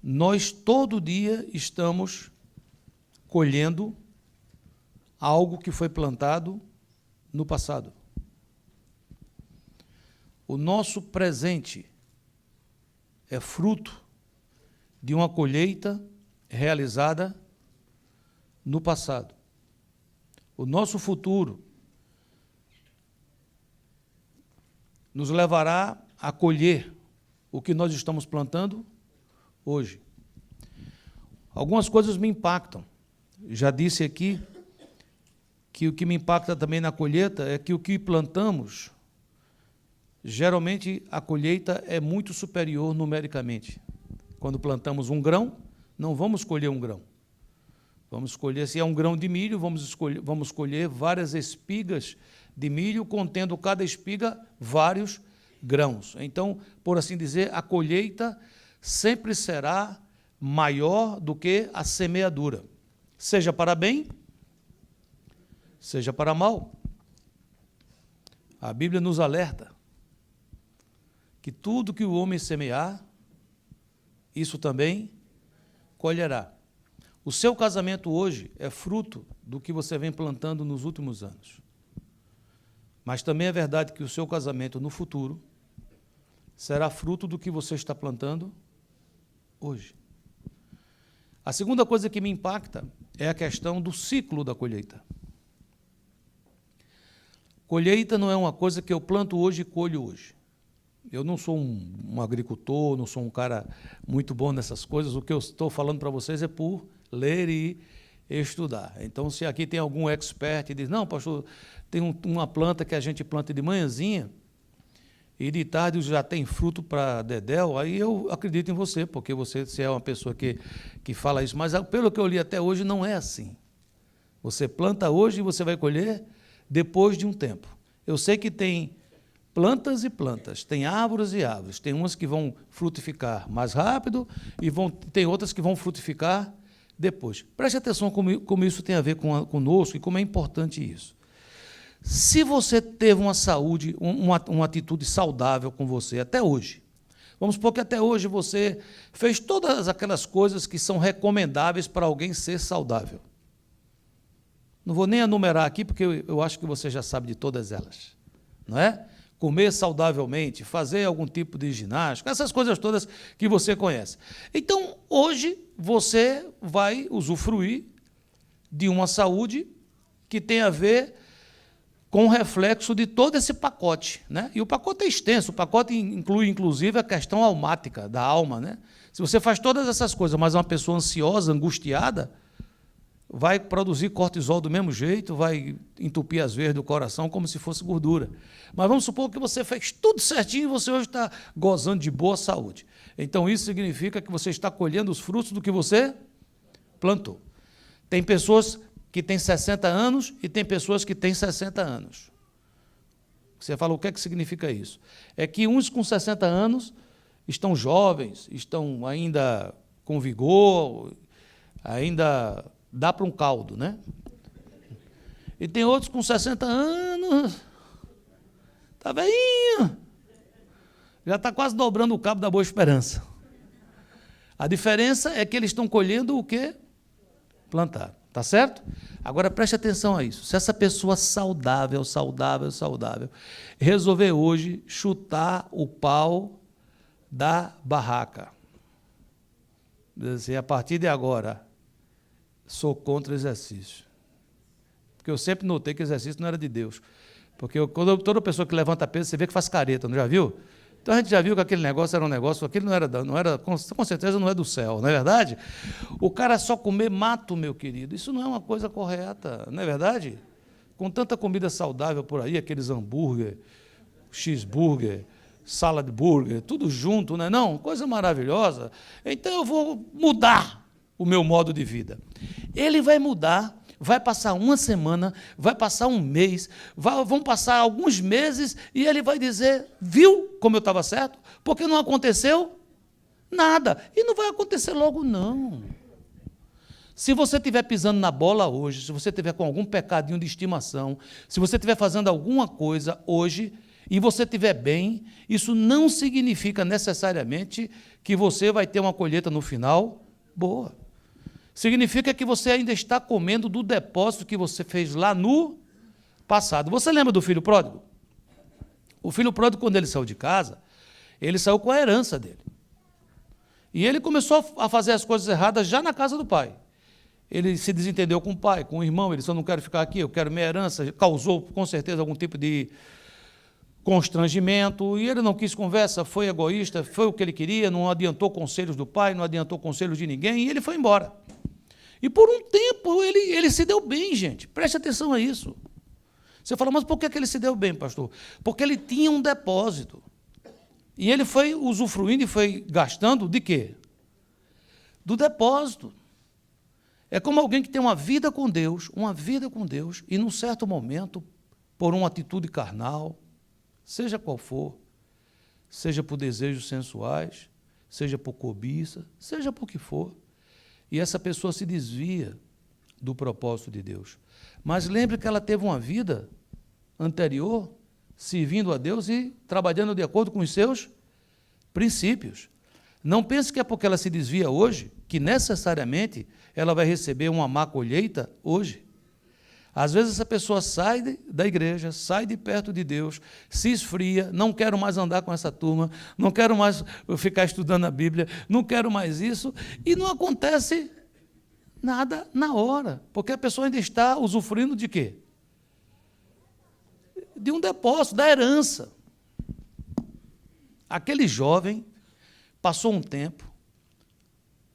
nós todo dia estamos colhendo algo que foi plantado no passado. O nosso presente é fruto de uma colheita realizada no passado. O nosso futuro nos levará a colher o que nós estamos plantando hoje. Algumas coisas me impactam. Já disse aqui que o que me impacta também na colheita é que o que plantamos, geralmente a colheita é muito superior numericamente. Quando plantamos um grão, não vamos colher um grão. Vamos colher, se é um grão de milho, vamos colher várias espigas de milho, contendo cada espiga vários grãos. Então, por assim dizer, a colheita sempre será maior do que a semeadura, seja para bem, seja para mal. A Bíblia nos alerta que tudo que o homem semear, isso também colherá. O seu casamento hoje é fruto do que você vem plantando nos últimos anos. Mas também é verdade que o seu casamento no futuro será fruto do que você está plantando hoje. A segunda coisa que me impacta é a questão do ciclo da colheita. Colheita não é uma coisa que eu planto hoje e colho hoje. Eu não sou um agricultor, não sou um cara muito bom nessas coisas. O que eu estou falando para vocês é por ler e estudar. Então, se aqui tem algum expert e diz, não, pastor, tem uma planta que a gente planta de manhãzinha e de tarde já tem fruto para dedéu, aí eu acredito em você, porque você é uma pessoa que fala isso. Mas, pelo que eu li até hoje, não é assim. Você planta hoje e você vai colher depois de um tempo. Eu sei que tem plantas e plantas, tem árvores e árvores. Tem umas que vão frutificar mais rápido e tem outras que vão frutificar depois. Preste atenção como isso tem a ver conosco e como é importante isso. Se você teve uma saúde, uma atitude saudável com você até hoje, vamos supor que até hoje você fez todas aquelas coisas que são recomendáveis para alguém ser saudável. Não vou nem enumerar aqui, porque eu acho que você já sabe de todas elas, não é? Comer saudavelmente, fazer algum tipo de ginástica, essas coisas todas que você conhece. Então, hoje, você vai usufruir de uma saúde que tem a ver com o reflexo de todo esse pacote, né? E o pacote é extenso, o pacote inclui, inclusive, a questão almática, da alma, né? Se você faz todas essas coisas, mas é uma pessoa ansiosa, angustiada, vai produzir cortisol do mesmo jeito, vai entupir as veias do coração como se fosse gordura. Mas vamos supor que você fez tudo certinho e você hoje está gozando de boa saúde. Então, isso significa que você está colhendo os frutos do que você plantou. Tem pessoas que têm 60 anos e tem pessoas que têm 60 anos. Você fala, o que é que significa isso? É que uns com 60 anos estão jovens, estão ainda com vigor, ainda dá para um caldo, né? E tem outros com 60 anos, está velhinho, já está quase dobrando o cabo da Boa Esperança. A diferença é que eles estão colhendo o que plantaram, tá certo? Agora preste atenção a isso. Se essa pessoa saudável, resolver hoje chutar o pau da barraca, dizer assim, a partir de agora, sou contra exercício. Porque eu sempre notei que exercício não era de Deus. Porque toda pessoa que levanta peso, você vê que faz careta, não já viu? Então a gente já viu que aquele negócio era um negócio, aquele não era com certeza não é do céu, não é verdade? O cara só comer mato, meu querido, isso não é uma coisa correta, não é verdade? Com tanta comida saudável por aí, aqueles hambúrguer, cheeseburger, salad burger, tudo junto, não é não? Coisa maravilhosa. Então eu vou mudar o meu modo de vida. Ele vai mudar, vai passar uma semana, vai passar um mês, vão passar alguns meses e ele vai dizer, viu como eu estava certo? Porque não aconteceu nada. E não vai acontecer logo, não. Se você estiver pisando na bola hoje, se você estiver com algum pecadinho de estimação, se você estiver fazendo alguma coisa hoje, e você estiver bem, isso não significa necessariamente que você vai ter uma colheita no final boa. Significa que você ainda está comendo do depósito que você fez lá no passado. Você lembra do filho pródigo? O filho pródigo, quando ele saiu de casa, ele saiu com a herança dele. E ele começou a fazer as coisas erradas já na casa do pai. Ele se desentendeu com o pai, com o irmão, ele disse, eu não quero ficar aqui, eu quero minha herança. Causou, com certeza, algum tipo de constrangimento, e ele não quis conversa, foi egoísta, foi o que ele queria, não adiantou conselhos do pai, não adiantou conselhos de ninguém, e ele foi embora. E por um tempo ele se deu bem, gente, preste atenção a isso. Você fala, mas por que ele se deu bem, pastor? Porque ele tinha um depósito. E ele foi usufruindo e foi gastando de quê? Do depósito. É como alguém que tem uma vida com Deus, e num certo momento, por uma atitude carnal, seja qual for, seja por desejos sensuais, seja por cobiça, seja por que for, e essa pessoa se desvia do propósito de Deus. Mas lembre que ela teve uma vida anterior, servindo a Deus e trabalhando de acordo com os seus princípios. Não pense que é porque ela se desvia hoje, que necessariamente ela vai receber uma má colheita hoje. Às vezes essa pessoa sai da igreja, sai de perto de Deus, se esfria, não quero mais andar com essa turma, não quero mais ficar estudando a Bíblia, não quero mais isso, e não acontece nada na hora, porque a pessoa ainda está usufruindo de quê? De um depósito, da herança. Aquele jovem passou um tempo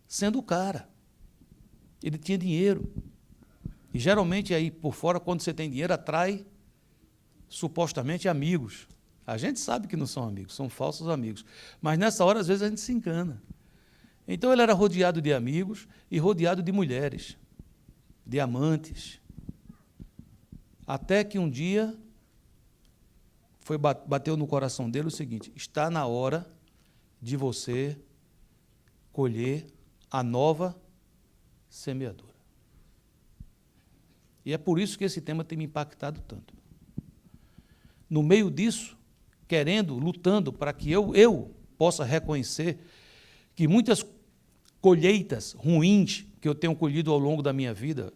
sendo o cara. Ele tinha dinheiro. E geralmente aí por fora, quando você tem dinheiro, atrai supostamente amigos. A gente sabe que não são amigos, são falsos amigos. Mas nessa hora, às vezes, a gente se engana. Então ele era rodeado de amigos e rodeado de mulheres, de amantes. Até que um dia bateu no coração dele o seguinte: está na hora de você colher a nova semeadura. E é por isso que esse tema tem me impactado tanto. No meio disso, lutando para que eu possa reconhecer que muitas colheitas ruins que eu tenho colhido ao longo da minha vida,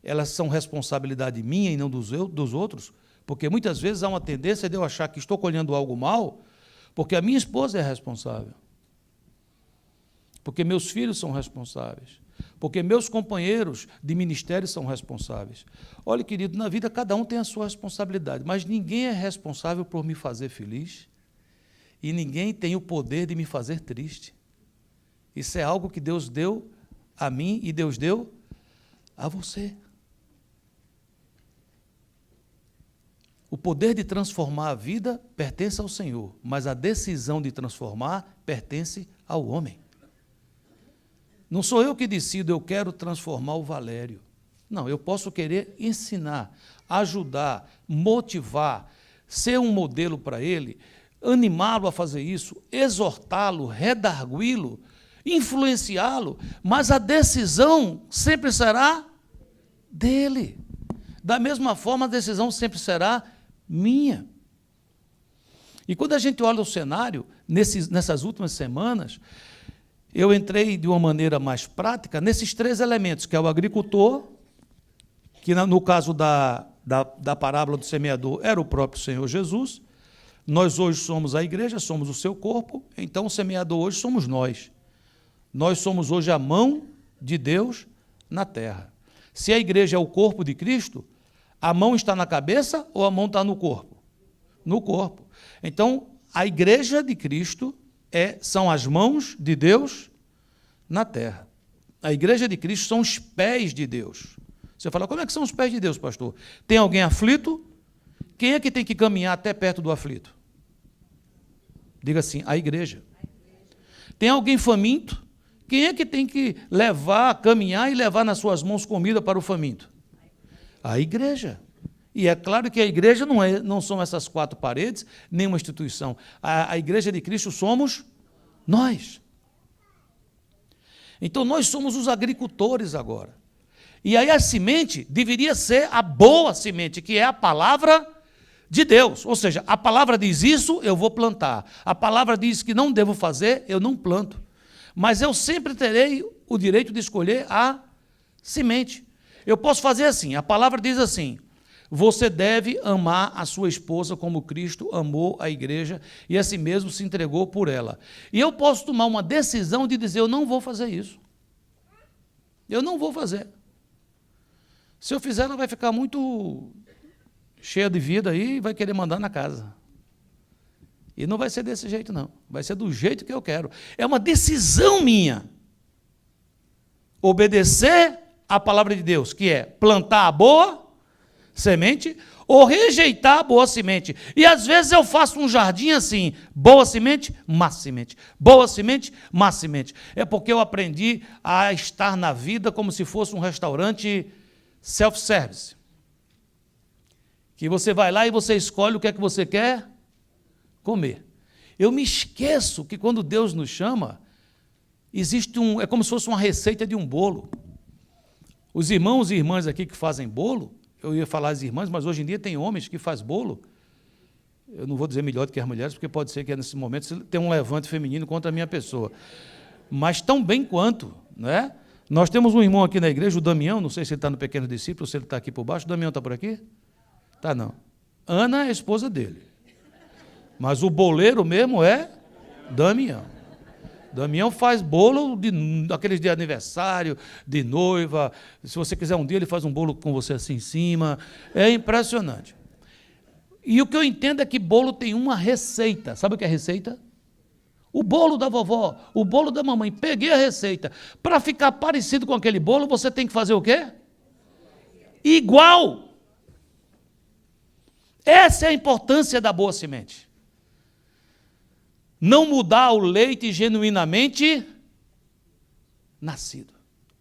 elas são responsabilidade minha e não dos outros, porque muitas vezes há uma tendência de eu achar que estou colhendo algo mal, porque a minha esposa é responsável, porque meus filhos são responsáveis, porque meus companheiros de ministério são responsáveis. Olha, querido, na vida cada um tem a sua responsabilidade, mas ninguém é responsável por me fazer feliz e ninguém tem o poder de me fazer triste. Isso é algo que Deus deu a mim e Deus deu a você. O poder de transformar a vida pertence ao Senhor, mas a decisão de transformar pertence ao homem. Não sou eu que decido, eu quero transformar o Valério. Não, eu posso querer ensinar, ajudar, motivar, ser um modelo para ele, animá-lo a fazer isso, exortá-lo, redargui-lo, influenciá-lo, mas a decisão sempre será dele. Da mesma forma, a decisão sempre será minha. E quando a gente olha o cenário, nessas últimas semanas, eu entrei de uma maneira mais prática nesses três elementos, que é o agricultor, que no caso da parábola do semeador era o próprio Senhor Jesus. Nós hoje somos a igreja, somos o seu corpo, então o semeador hoje somos nós. Nós somos hoje a mão de Deus na terra. Se a igreja é o corpo de Cristo, a mão está na cabeça ou a mão está no corpo? No corpo. Então, a igreja de Cristo são as mãos de Deus na terra. A igreja de Cristo são os pés de Deus. Você fala, como é que são os pés de Deus, pastor? Tem alguém aflito? Quem é que tem que caminhar até perto do aflito? Diga assim, a igreja. Tem alguém faminto? Quem é que tem que caminhar e levar nas suas mãos comida para o faminto? A igreja. E é claro que a igreja não são essas quatro paredes, nem uma instituição. A igreja de Cristo somos nós. Então, nós somos os agricultores agora. E aí a semente deveria ser a boa semente, que é a palavra de Deus. Ou seja, a palavra diz isso, eu vou plantar. A palavra diz que não devo fazer, eu não planto. Mas eu sempre terei o direito de escolher a semente. Eu posso fazer assim, a palavra diz assim: você deve amar a sua esposa como Cristo amou a igreja e a si mesmo se entregou por ela. E eu posso tomar uma decisão de dizer, eu não vou fazer isso. Eu não vou fazer. Se eu fizer, ela vai ficar muito cheia de vida aí e vai querer mandar na casa. E não vai ser desse jeito, não. Vai ser do jeito que eu quero. É uma decisão minha. Obedecer à palavra de Deus, que é plantar a boa semente ou rejeitar a boa semente. E às vezes eu faço um jardim assim, boa semente, má semente. Boa semente, má semente. É porque eu aprendi a estar na vida como se fosse um restaurante self-service. Que você vai lá e você escolhe o que é que você quer comer. Eu me esqueço que quando Deus nos chama, existe é como se fosse uma receita de um bolo. Os irmãos e irmãs aqui que fazem bolo, eu ia falar as irmãs, mas hoje em dia tem homens que fazem bolo. Eu não vou dizer melhor do que as mulheres, porque pode ser que nesse momento tenha um levante feminino contra a minha pessoa. Mas tão bem quanto, não é? Nós temos um irmão aqui na igreja, o Damião, não sei se ele está no Pequeno Discípulo, se ele está aqui por baixo. O Damião está por aqui? Tá, não. Ana é a esposa dele. Mas o boleiro mesmo é Damião. Damião faz bolo daqueles de aniversário, de noiva. Se você quiser um dia, ele faz um bolo com você assim em cima. É impressionante. E o que eu entendo é que bolo tem uma receita. Sabe o que é receita? O bolo da vovó, o bolo da mamãe. Peguei a receita. Para ficar parecido com aquele bolo, você tem que fazer o quê? Igual. Essa é a importância da boa semente. Não mudar o leite genuinamente nascido.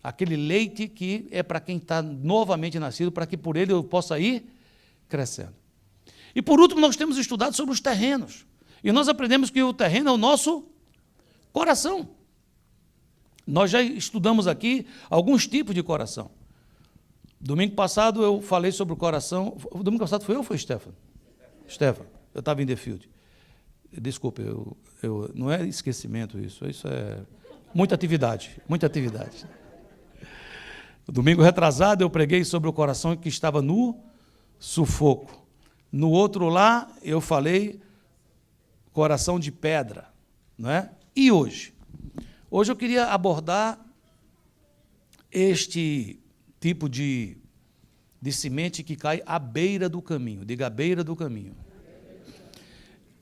Aquele leite que é para quem está novamente nascido, para que por ele eu possa ir crescendo. E por último, nós temos estudado sobre os terrenos. E nós aprendemos que o terreno é o nosso coração. Nós já estudamos aqui alguns tipos de coração. Domingo passado eu falei sobre o coração. O domingo passado foi eu ou foi Stefano? Stefano, eu estava em The Field. Desculpe, não é esquecimento isso é muita atividade, muita atividade. No domingo retrasado eu preguei sobre o coração que estava no sufoco. No outro lá eu falei coração de pedra, não é? E hoje? Hoje eu queria abordar este tipo de semente que cai à beira do caminho, diga à beira do caminho.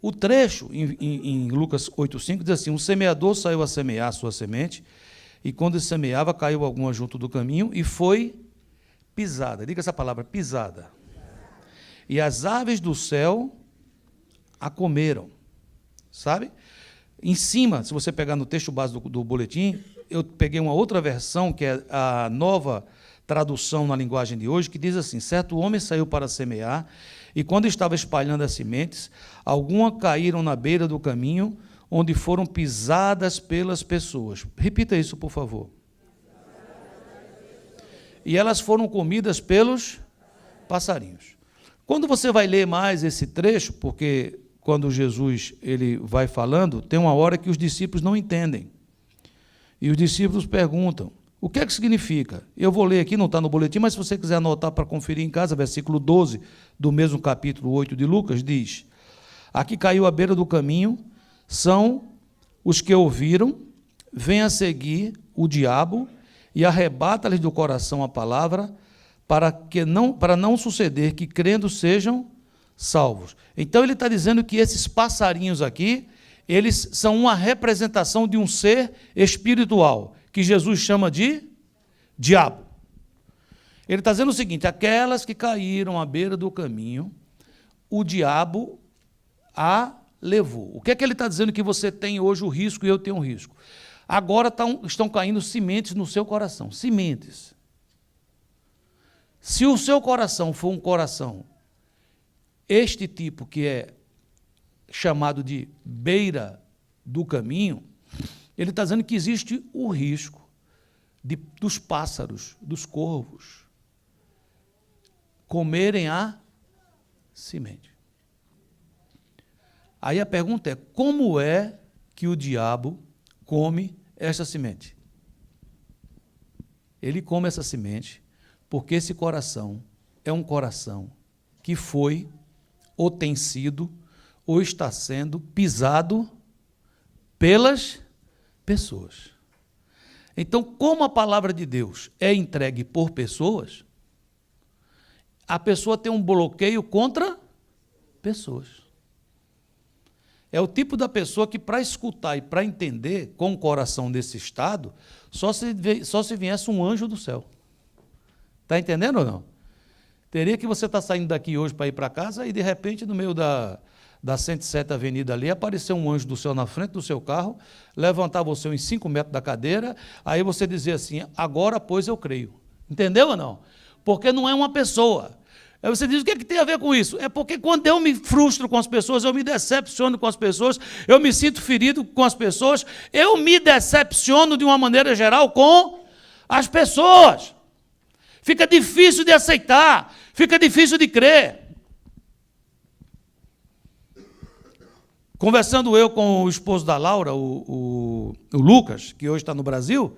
O trecho em Lucas 8,5 diz assim: um semeador saiu a semear a sua semente, e quando semeava, caiu alguma junto do caminho e foi pisada. Diga essa palavra, pisada. E as aves do céu a comeram. Sabe? Em cima, se você pegar no texto base do boletim, eu peguei uma outra versão, que é a nova tradução na linguagem de hoje, que diz assim: certo homem saiu para semear, e quando estava espalhando as sementes, algumas caíram na beira do caminho, onde foram pisadas pelas pessoas. Repita isso, por favor. E elas foram comidas pelos passarinhos. Quando você vai ler mais esse trecho, porque quando Jesus ele vai falando, tem uma hora que os discípulos não entendem. E os discípulos perguntam: o que é que significa? Eu vou ler aqui, não está no boletim, mas se você quiser anotar para conferir em casa, versículo 12 do mesmo capítulo 8 de Lucas, diz: aqui caiu à beira do caminho, são os que ouviram, vem a seguir o diabo e arrebata-lhes do coração a palavra, para não suceder que crendo sejam salvos. Então ele está dizendo que esses passarinhos aqui, eles são uma representação de um ser espiritual, que Jesus chama de diabo. Ele está dizendo o seguinte: aquelas que caíram à beira do caminho, o diabo a levou. O que é que ele está dizendo? Que você tem hoje o risco e eu tenho o risco. Agora estão caindo sementes no seu coração, sementes. Se o seu coração for um coração, este tipo que é chamado de beira do caminho, ele está dizendo que existe o risco dos pássaros, dos corvos, comerem a semente. Aí a pergunta é, como é que o diabo come essa semente? Ele come essa semente porque esse coração é um coração que foi, ou tem sido, ou está sendo pisado pelas pessoas. Então, como a palavra de Deus é entregue por pessoas, a pessoa tem um bloqueio contra pessoas. É o tipo da pessoa que, para escutar e para entender, com o coração nesse estado, só se viesse um anjo do céu. Está entendendo ou não? Teria que você estar saindo daqui hoje para ir para casa e, de repente, no meio da 107 Avenida ali, aparecer um anjo do céu na frente do seu carro, levantar você uns 5 metros da cadeira, aí você dizer assim, agora, pois, eu creio. Entendeu ou não? Porque não é uma pessoa. Aí você diz, o que é que tem a ver com isso? É porque quando eu me frustro com as pessoas, eu me decepciono com as pessoas, eu me sinto ferido com as pessoas, eu me decepciono de uma maneira geral com as pessoas. Fica difícil de aceitar, fica difícil de crer. Conversando eu com o esposo da Laura, o Lucas, que hoje está no Brasil,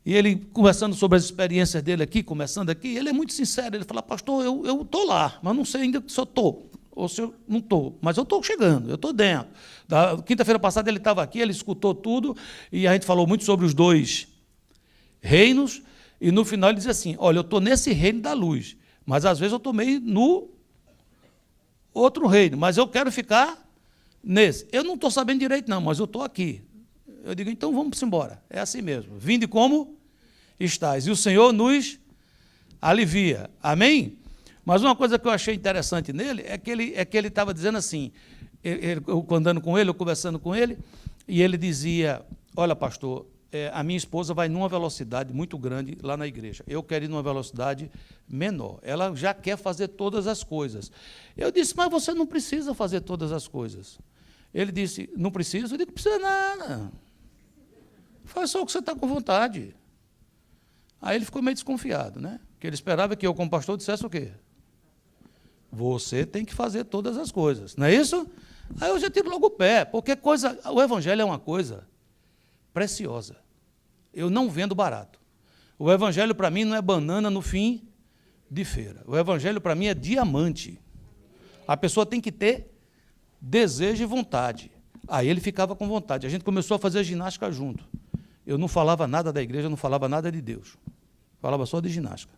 e ele conversando sobre as experiências dele aqui, começando aqui, ele é muito sincero, ele fala, pastor, eu estou lá, mas não sei ainda se eu estou, ou se eu não estou, mas eu estou chegando, eu estou dentro. Quinta-feira passada ele estava aqui, ele escutou tudo, e a gente falou muito sobre os 2 reinos, e no final ele diz assim, olha, eu estou nesse reino da luz, mas às vezes eu estou meio no outro reino, mas eu quero ficar nesse. Eu não estou sabendo direito não, mas eu estou aqui. Eu digo, então vamos embora, é assim mesmo, vinde como estais, e o Senhor nos alivia, amém? Mas uma coisa que eu achei interessante nele é que ele estava dizendo assim, eu andando com ele, eu conversando com ele, e ele dizia, olha pastor, a minha esposa vai numa velocidade muito grande lá na igreja, eu quero ir numa velocidade menor, ela já quer fazer todas as coisas. Eu disse, mas você não precisa fazer todas as coisas. Ele disse, não precisa? Eu digo, não precisa nada, faz só o que você está com vontade. Aí ele ficou meio desconfiado, né? Porque ele esperava que eu, como pastor, dissesse o quê? Você tem que fazer todas as coisas, não é isso? Aí eu já tiro logo o pé, porque o evangelho é uma coisa preciosa. Eu não vendo barato. O evangelho para mim não é banana no fim de feira. O evangelho para mim é diamante. A pessoa tem que ter desejo e vontade. Aí ele ficava com vontade. A gente começou a fazer ginástica junto. Eu não falava nada da igreja, não falava nada de Deus. Falava só de ginástica.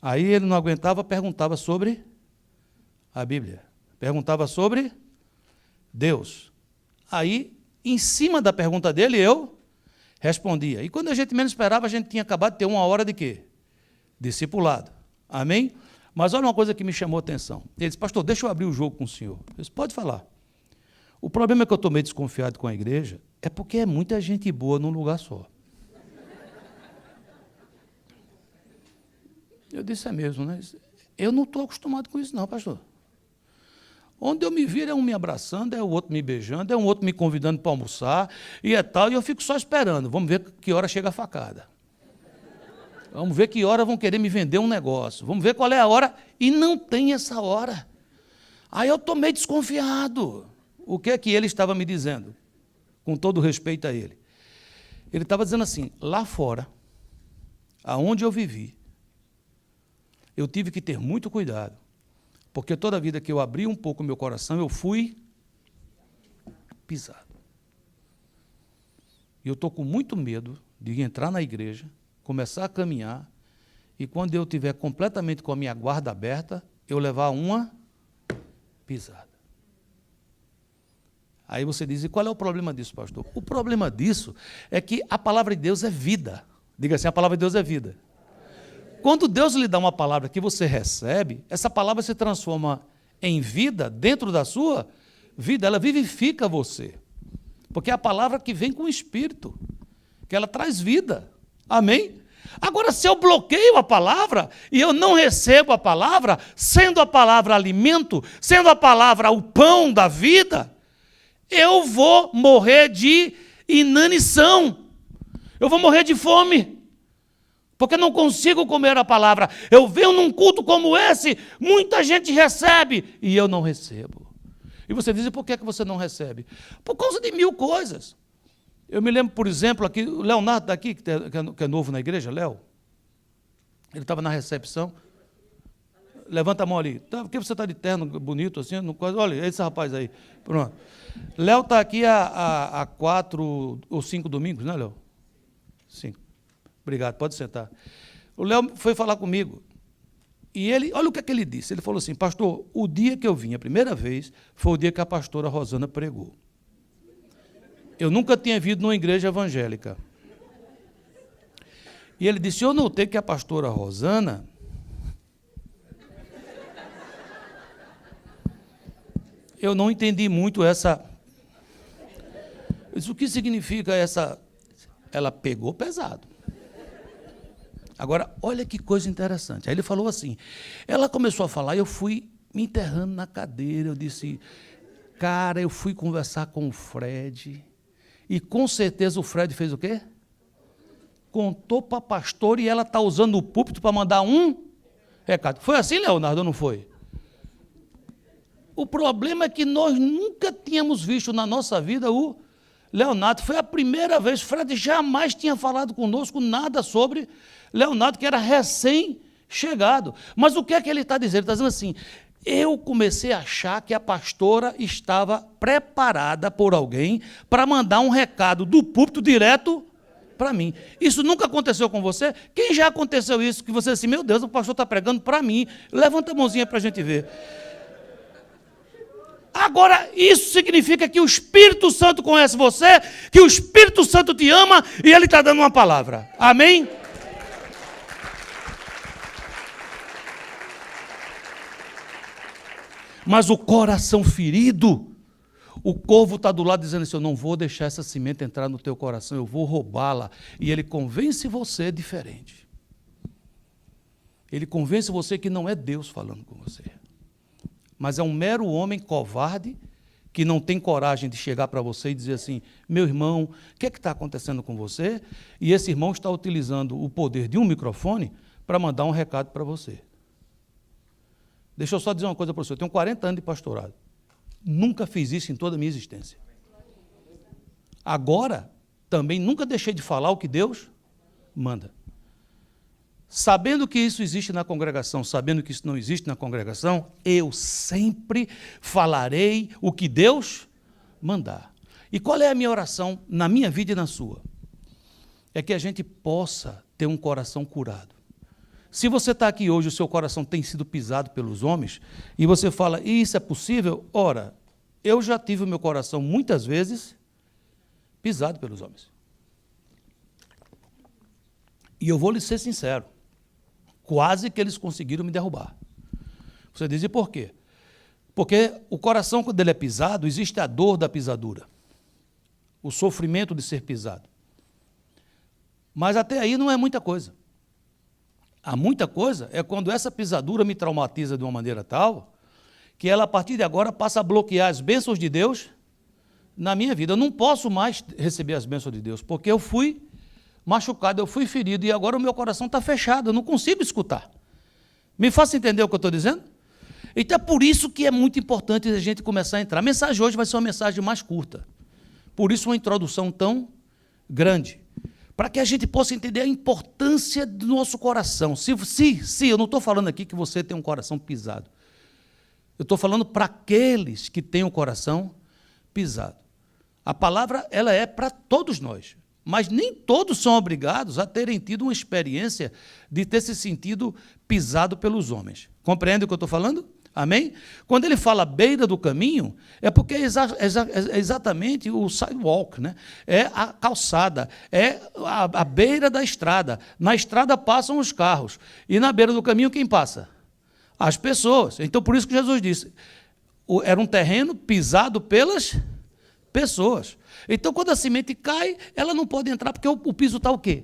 Aí ele não aguentava, perguntava sobre a Bíblia. Perguntava sobre Deus. Aí, em cima da pergunta dele, eu respondia. E quando a gente menos esperava, a gente tinha acabado de ter 1 hora de quê? Discipulado. Amém? Mas olha uma coisa que me chamou a atenção. Ele disse, pastor, deixa eu abrir o jogo com o senhor. Eu disse, pode falar. O problema é que eu estou meio desconfiado com a igreja, é porque é muita gente boa num lugar só. Eu disse, é mesmo, né? Eu não estou acostumado com isso não, pastor. Onde eu me viro é um me abraçando, é o outro me beijando, é um outro me convidando para almoçar, e é tal, e eu fico só esperando. Vamos ver que hora chega a facada. Vamos ver que hora vão querer me vender um negócio. Vamos ver qual é a hora. E não tem essa hora. Aí eu estou meio desconfiado. O que é que ele estava me dizendo? Com todo respeito a ele. Ele estava dizendo assim, lá fora, aonde eu vivi, eu tive que ter muito cuidado, porque toda vida que eu abri um pouco o meu coração, eu fui pisado. E eu estou com muito medo de entrar na igreja, começar a caminhar, e quando eu estiver completamente com a minha guarda aberta, eu levar uma pisada. Aí você diz, e qual é o problema disso, pastor? O problema disso é que a palavra de Deus é vida. Diga assim, a palavra de Deus é vida. Quando Deus lhe dá uma palavra que você recebe, essa palavra se transforma em vida dentro da sua vida, ela vivifica você. Porque é a palavra que vem com o Espírito, que ela traz vida. Amém? Agora, se eu bloqueio a palavra e eu não recebo a palavra, sendo a palavra alimento, sendo a palavra o pão da vida, eu vou morrer de inanição. Eu vou morrer de fome. Porque não consigo comer a palavra. Eu venho num culto como esse, muita gente recebe e eu não recebo. E você diz, e por que você não recebe? Por causa de 1000 coisas. Eu me lembro, por exemplo, aqui, o Leonardo daqui, que é novo na igreja, Léo, ele estava na recepção. Levanta a mão ali. Por que você está de terno bonito assim? Olha, esse rapaz aí. Pronto. Léo está aqui há 4 ou 5 domingos, né, Léo? 5. Obrigado, pode sentar. O Léo foi falar comigo. E ele, olha o que ele disse. Ele falou assim, pastor, o dia que eu vim a primeira vez foi o dia que a pastora Rosana pregou. Eu nunca tinha vindo numa igreja evangélica. E ele disse, eu notei que a pastora Rosana eu não entendi muito essa. O que significa essa? Ela pegou pesado. Agora, olha que coisa interessante. Aí ele falou assim, ela começou a falar, eu fui me enterrando na cadeira, eu disse, cara, eu fui conversar com o Fred, e com certeza o Fred fez o quê? Contou para a pastora e ela está usando o púlpito para mandar um recado. Foi assim, Leonardo, ou não foi? O problema é que nós nunca tínhamos visto na nossa vida o Leonardo. Foi a primeira vez, Fred jamais tinha falado conosco nada sobre Leonardo, que era recém-chegado. Mas o que é que ele está dizendo? Ele está dizendo assim, eu comecei a achar que a pastora estava preparada por alguém para mandar um recado do púlpito direto para mim. Isso nunca aconteceu com você? Quem já aconteceu isso? Que você assim, meu Deus, o pastor está pregando para mim. Levanta a mãozinha para a gente ver. Agora, isso significa que o Espírito Santo conhece você, que o Espírito Santo te ama e ele está dando uma palavra. Amém? Mas o coração ferido, o corvo está do lado dizendo assim, eu não vou deixar essa semente entrar no teu coração, eu vou roubá-la. E ele convence você diferente. Ele convence você que não é Deus falando com você. Mas é um mero homem covarde que não tem coragem de chegar para você e dizer assim, meu irmão, o que é que está acontecendo com você? E esse irmão está utilizando o poder de um microfone para mandar um recado para você. Deixa eu só dizer uma coisa para você, eu tenho 40 anos de pastorado. Nunca fiz isso em toda a minha existência. Agora, também nunca deixei de falar o que Deus manda. Sabendo que isso existe na congregação, sabendo que isso não existe na congregação, eu sempre falarei o que Deus mandar. E qual é a minha oração na minha vida e na sua? É que a gente possa ter um coração curado. Se você está aqui hoje, o seu coração tem sido pisado pelos homens, e você fala, isso é possível? Ora, eu já tive o meu coração muitas vezes pisado pelos homens. E eu vou lhe ser sincero, quase que eles conseguiram me derrubar. Você diz, e por quê? Porque o coração, quando ele é pisado, existe a dor da pisadura, o sofrimento de ser pisado. Mas até aí não é muita coisa. Há muita coisa é quando essa pisadura me traumatiza de uma maneira tal que ela, a partir de agora, passa a bloquear as bênçãos de Deus na minha vida. Eu não posso mais receber as bênçãos de Deus, porque eu fui machucado, eu fui ferido, e agora o meu coração está fechado, eu não consigo escutar. Me faça entender o que eu estou dizendo? Então é por isso que é muito importante a gente começar a entrar. A mensagem hoje vai ser uma mensagem mais curta. Por isso uma introdução tão grande. Para que a gente possa entender a importância do nosso coração. Se eu não estou falando aqui que você tem um coração pisado. Eu estou falando para aqueles que têm o coração pisado. A palavra ela é para todos nós. Mas nem todos são obrigados a terem tido uma experiência de ter se sentido pisado pelos homens. Compreende o que eu estou falando? Amém? Quando ele fala beira do caminho, é porque é exatamente o sidewalk, né? É a calçada, é a beira da estrada. Na estrada passam os carros. E na beira do caminho quem passa? As pessoas. Então, por isso que Jesus disse, era um terreno pisado pelas pessoas. Então, quando a semente cai, ela não pode entrar, porque o piso está o quê?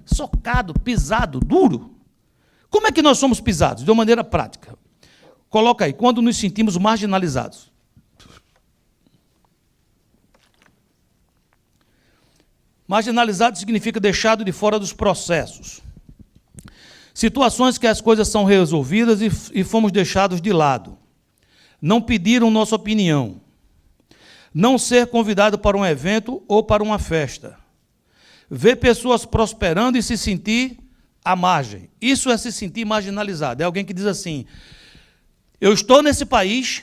Socado, pisado, duro. Como é que nós somos pisados? De uma maneira prática. Coloca aí, quando nos sentimos marginalizados. Marginalizado significa deixado de fora dos processos. Situações que as coisas são resolvidas e fomos deixados de lado. não pediram nossa opinião, não ser convidado para um evento ou para uma festa, ver pessoas prosperando e se sentir à margem. Isso é se sentir marginalizado. É alguém que diz assim: eu estou nesse país,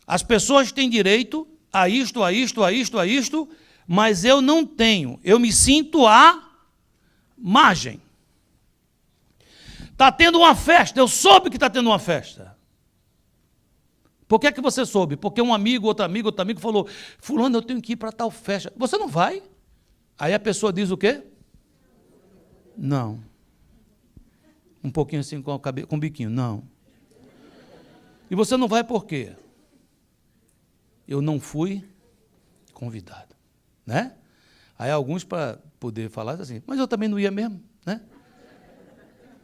as pessoas têm direito a isto, a isto, a isto, a isto, mas eu não tenho, eu me sinto à margem. Está tendo uma festa, eu soube que está tendo uma festa. Por que é que você soube? Porque um amigo, outro amigo falou: fulano, eu tenho que ir para tal festa. Você não vai? Aí a pessoa diz o quê? Não. Um pouquinho assim com o biquinho, não. E você não vai por quê? Eu não fui convidado, né? Aí alguns, para poder falar assim, mas eu também não ia mesmo, né?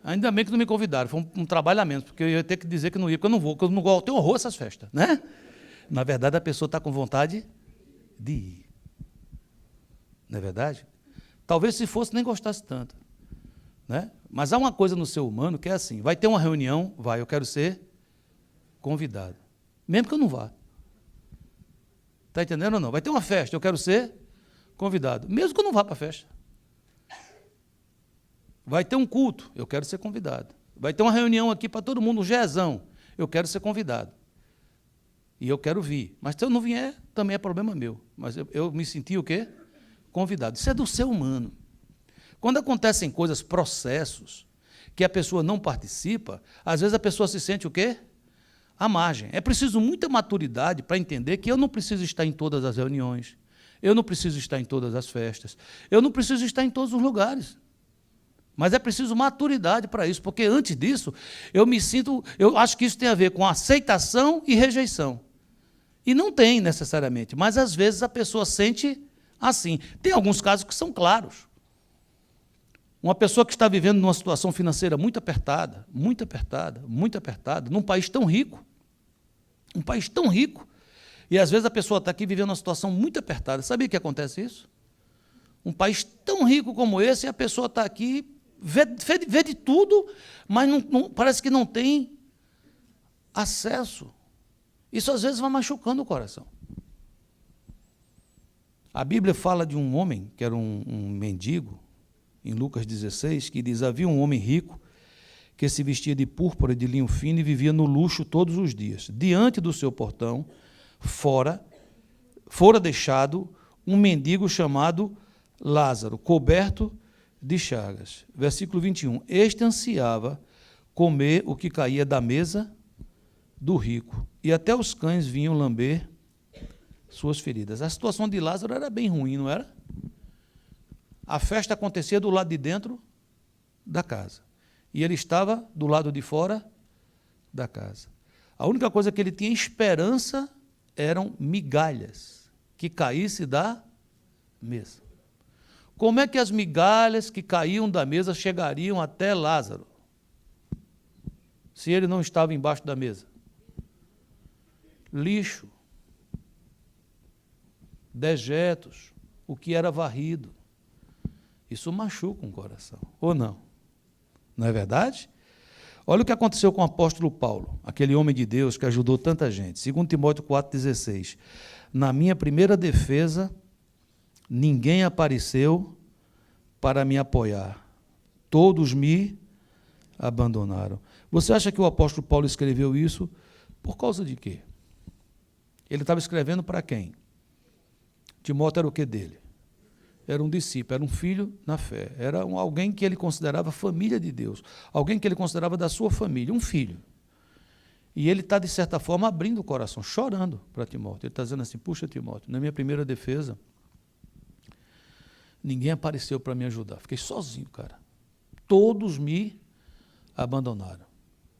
Ainda bem que não me convidaram, foi um trabalho a menos, porque eu ia ter que dizer que não ia, porque eu não vou, porque eu tenho horror a essas festas, né? Na verdade, a pessoa está com vontade de ir. Não é verdade? Talvez se fosse, nem gostasse tanto, né? Mas há uma coisa no ser humano que é assim: vai ter uma reunião, vai, eu quero ser convidado, mesmo que eu não vá. Está entendendo ou não? Vai ter uma festa, eu quero ser convidado, mesmo que eu não vá para a festa. Vai ter um culto, eu quero ser convidado. Vai ter uma reunião aqui para todo mundo, um jezão, eu quero ser convidado. E eu quero vir. Mas se eu não vier, também é problema meu. Mas eu me senti o quê? Convidado. Isso é do ser humano. Quando acontecem coisas, processos, que a pessoa não participa, às vezes a pessoa se sente o quê? À margem. É preciso muita maturidade para entender que eu não preciso estar em todas as reuniões, eu não preciso estar em todas as festas, eu não preciso estar em todos os lugares. Mas é preciso maturidade para isso, porque antes disso, eu acho que isso tem a ver com aceitação e rejeição. E não tem necessariamente, mas às vezes a pessoa sente assim. Tem alguns casos que são claros. Uma pessoa que está vivendo numa situação financeira muito apertada, muito apertada, muito apertada, num país tão rico, e às vezes a pessoa está aqui vivendo uma situação muito apertada. Sabia que acontece isso? Um país tão rico como esse, e a pessoa está aqui, vê de tudo, mas parece que não tem acesso. Isso às vezes vai machucando o coração. A Bíblia fala de um homem, que era um mendigo, em Lucas 16, que diz: havia um homem rico que se vestia de púrpura e de linho fino e vivia no luxo todos os dias. Diante do seu portão, fora deixado um mendigo chamado Lázaro, coberto de chagas. Versículo 21. Este ansiava comer o que caía da mesa do rico, e até os cães vinham lamber suas feridas. A situação de Lázaro era bem ruim, não era? A festa acontecia do lado de dentro da casa, e ele estava do lado de fora da casa. A única coisa que ele tinha esperança eram migalhas que caíssem da mesa. Como é que as migalhas que caíam da mesa chegariam até Lázaro, se ele não estava embaixo da mesa? Lixo, dejetos, o que era varrido. Isso machuca um coração, ou não? Não é verdade? Olha o que aconteceu com o apóstolo Paulo, aquele homem de Deus que ajudou tanta gente. 2 Timóteo 4,16. Na minha primeira defesa, ninguém apareceu para me apoiar. Todos me abandonaram. Você acha que o apóstolo Paulo escreveu isso por causa de quê? Ele estava escrevendo para quem? Timóteo era o que dele? Era um discípulo, era um filho na fé, era alguém que ele considerava família de Deus, alguém que ele considerava da sua família, um filho. E ele está, de certa forma, abrindo o coração, chorando para Timóteo. Ele está dizendo assim: puxa, Timóteo, na minha primeira defesa, ninguém apareceu para me ajudar, fiquei sozinho, cara. Todos me abandonaram.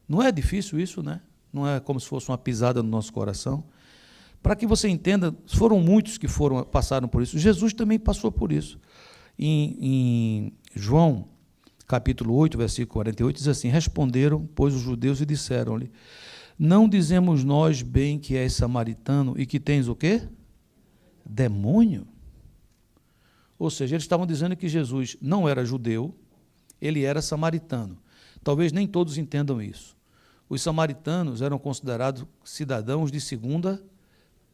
Não é difícil isso, né? Não é como se fosse uma pisada no nosso coração. Para que você entenda, foram muitos que passaram por isso. Jesus também passou por isso. Em João, capítulo 8, versículo 48, diz assim: responderam, pois, os judeus e disseram-lhe: não dizemos nós bem que és samaritano e que tens o quê? Demônio? Ou seja, eles estavam dizendo que Jesus não era judeu, ele era samaritano. Talvez nem todos entendam isso. Os samaritanos eram considerados cidadãos de segunda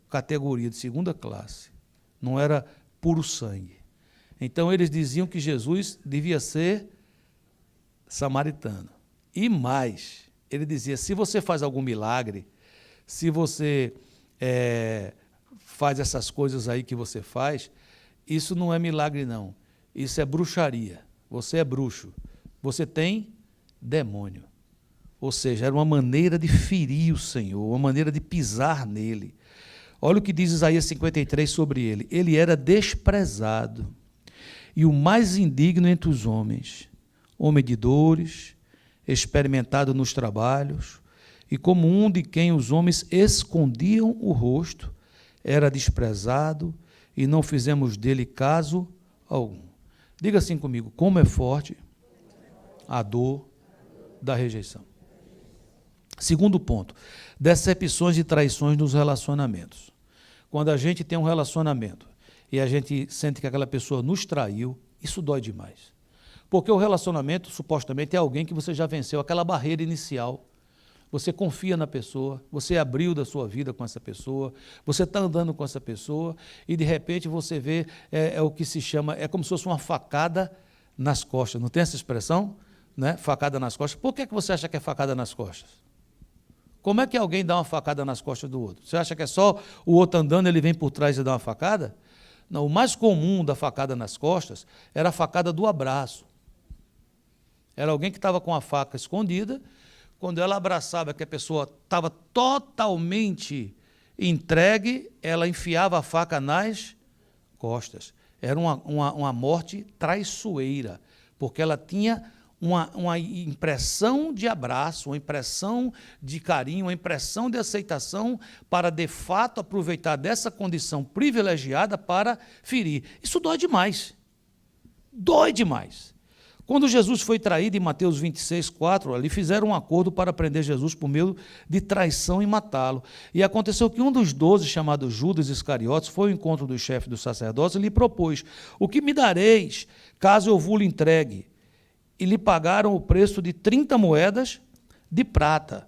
categoria, de segunda classe. Não era puro sangue. Então, eles diziam que Jesus devia ser samaritano. E mais, ele dizia, se você faz algum milagre, se você faz essas coisas aí que você faz, isso não é milagre, não. Isso é bruxaria. Você é bruxo. Você tem demônio. Ou seja, era uma maneira de ferir o Senhor, uma maneira de pisar nele. Olha o que diz Isaías 53 sobre ele. Ele era desprezado e o mais indigno entre os homens, homem de dores, experimentado nos trabalhos, e como um de quem os homens escondiam o rosto, era desprezado e não fizemos dele caso algum. Diga assim comigo, como é forte a dor da rejeição. Segundo ponto, decepções e traições nos relacionamentos. Quando a gente tem um relacionamento e a gente sente que aquela pessoa nos traiu, isso dói demais. Porque o relacionamento, supostamente, é alguém que você já venceu, aquela barreira inicial. Você confia na pessoa, você abriu da sua vida com essa pessoa, você está andando com essa pessoa e, de repente, você vê, o que se chama, é como se fosse uma facada nas costas. Não tem essa expressão? Né? Facada nas costas. Por que você acha que é facada nas costas? Como é que alguém dá uma facada nas costas do outro? Você acha que é só o outro andando, ele vem por trás e dá uma facada? Não, o mais comum da facada nas costas era a facada do abraço. Era alguém que estava com a faca escondida, quando ela abraçava que a pessoa estava totalmente entregue, ela enfiava a faca nas costas. Era uma morte traiçoeira, porque ela tinha uma impressão de abraço, uma impressão de carinho, uma impressão de aceitação para, de fato, aproveitar dessa condição privilegiada para ferir. Isso dói demais. Dói demais. Quando Jesus foi traído, em Mateus 26, 4, ali fizeram um acordo para prender Jesus por meio de traição e matá-lo. E aconteceu que um dos 12, chamado Judas Iscariotes, foi ao encontro do chefe dos sacerdotes e lhe propôs, o que me dareis, caso eu vos entregue? E lhe pagaram o preço de 30 moedas de prata.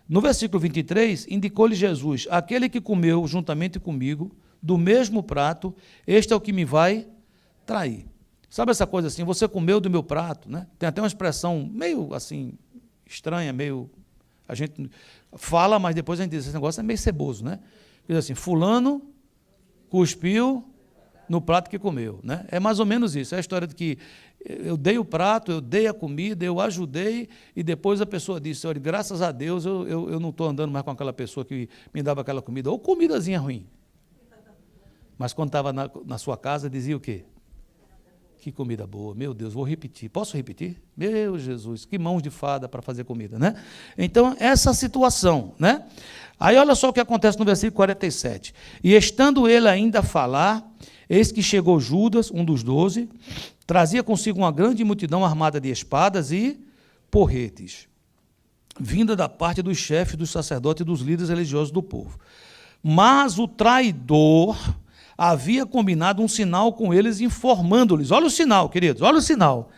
No versículo 23, indicou-lhe Jesus, aquele que comeu juntamente comigo, do mesmo prato, este é o que me vai trair. Sabe essa coisa assim, você comeu do meu prato, né? Tem até uma expressão meio assim, estranha, meio... A gente fala, mas depois a gente diz, esse negócio é meio ceboso, né? Diz assim, fulano cuspiu no prato que comeu, né? É mais ou menos isso, é a história de que eu dei o prato, eu dei a comida, eu ajudei, e depois a pessoa disse, olha, graças a Deus eu não estou andando mais com aquela pessoa que me dava aquela comida, ou comidazinha ruim. Mas quando estava na sua casa, dizia o quê? Que comida boa, meu Deus, vou repetir. Posso repetir? Meu Jesus, que mãos de fada para fazer comida, né? Então, essa situação, né? Aí olha só o que acontece no versículo 47. E estando ele ainda a falar, eis que chegou Judas, um dos 12, trazia consigo uma grande multidão armada de espadas e porretes, vinda da parte dos chefes, dos sacerdotes e dos líderes religiosos do povo. Mas o traidor havia combinado um sinal com eles, informando-lhes. Olha o sinal, queridos, olha o sinal.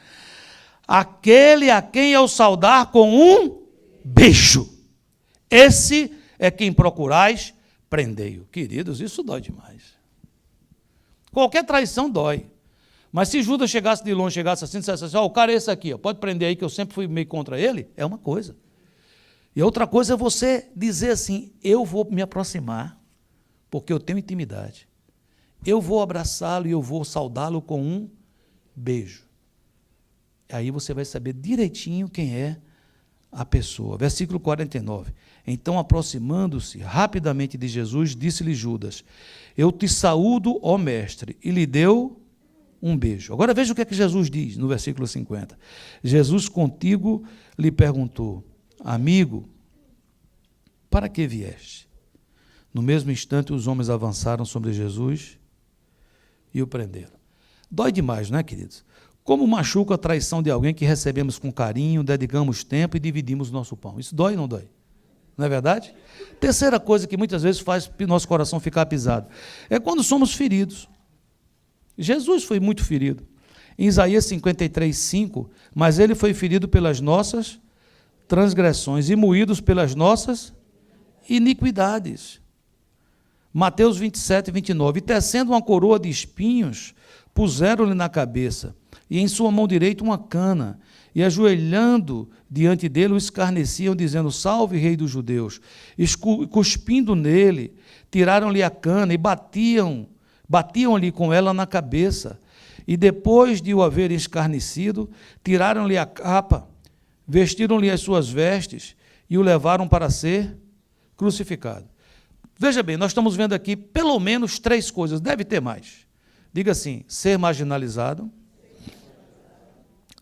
Aquele a quem eu saudar com um beijo, esse é quem procurais, prendei-o. Queridos, isso dói demais. Qualquer traição dói. Mas se Judas chegasse de longe, chegasse assim, dissesse assim, o cara é esse aqui, pode prender aí, que eu sempre fui meio contra ele, é uma coisa. E outra coisa é você dizer assim, eu vou me aproximar, porque eu tenho intimidade. Eu vou abraçá-lo e eu vou saudá-lo com um beijo. Aí você vai saber direitinho quem é a pessoa. Versículo 49. Então, aproximando-se rapidamente de Jesus, disse-lhe Judas, eu te saúdo, ó mestre, e lhe deu um beijo. Agora veja o que é que Jesus diz no versículo 50. Jesus contigo lhe perguntou, amigo, para que vieste? No mesmo instante, os homens avançaram sobre Jesus e o prenderam. Dói demais, não é, queridos? Como machuca a traição de alguém que recebemos com carinho, dedicamos tempo e dividimos nosso pão. Isso dói ou não dói? Não é verdade? Terceira coisa que muitas vezes faz nosso coração ficar pisado é quando somos feridos. Jesus foi muito ferido. Em Isaías 53, 5, mas ele foi ferido pelas nossas transgressões e moídos pelas nossas iniquidades. Mateus 27, 29. E tecendo uma coroa de espinhos, puseram-lhe na cabeça, e em sua mão direita uma cana, e ajoelhando diante dele o escarneciam, dizendo: Salve, rei dos judeus. Cuspindo nele, tiraram-lhe a cana e batiam-lhe com ela na cabeça. E depois de o haverem escarnecido, tiraram-lhe a capa, vestiram-lhe as suas vestes e o levaram para ser crucificado. Veja bem, nós estamos vendo aqui pelo menos 3 coisas, deve ter mais. Diga assim: ser marginalizado,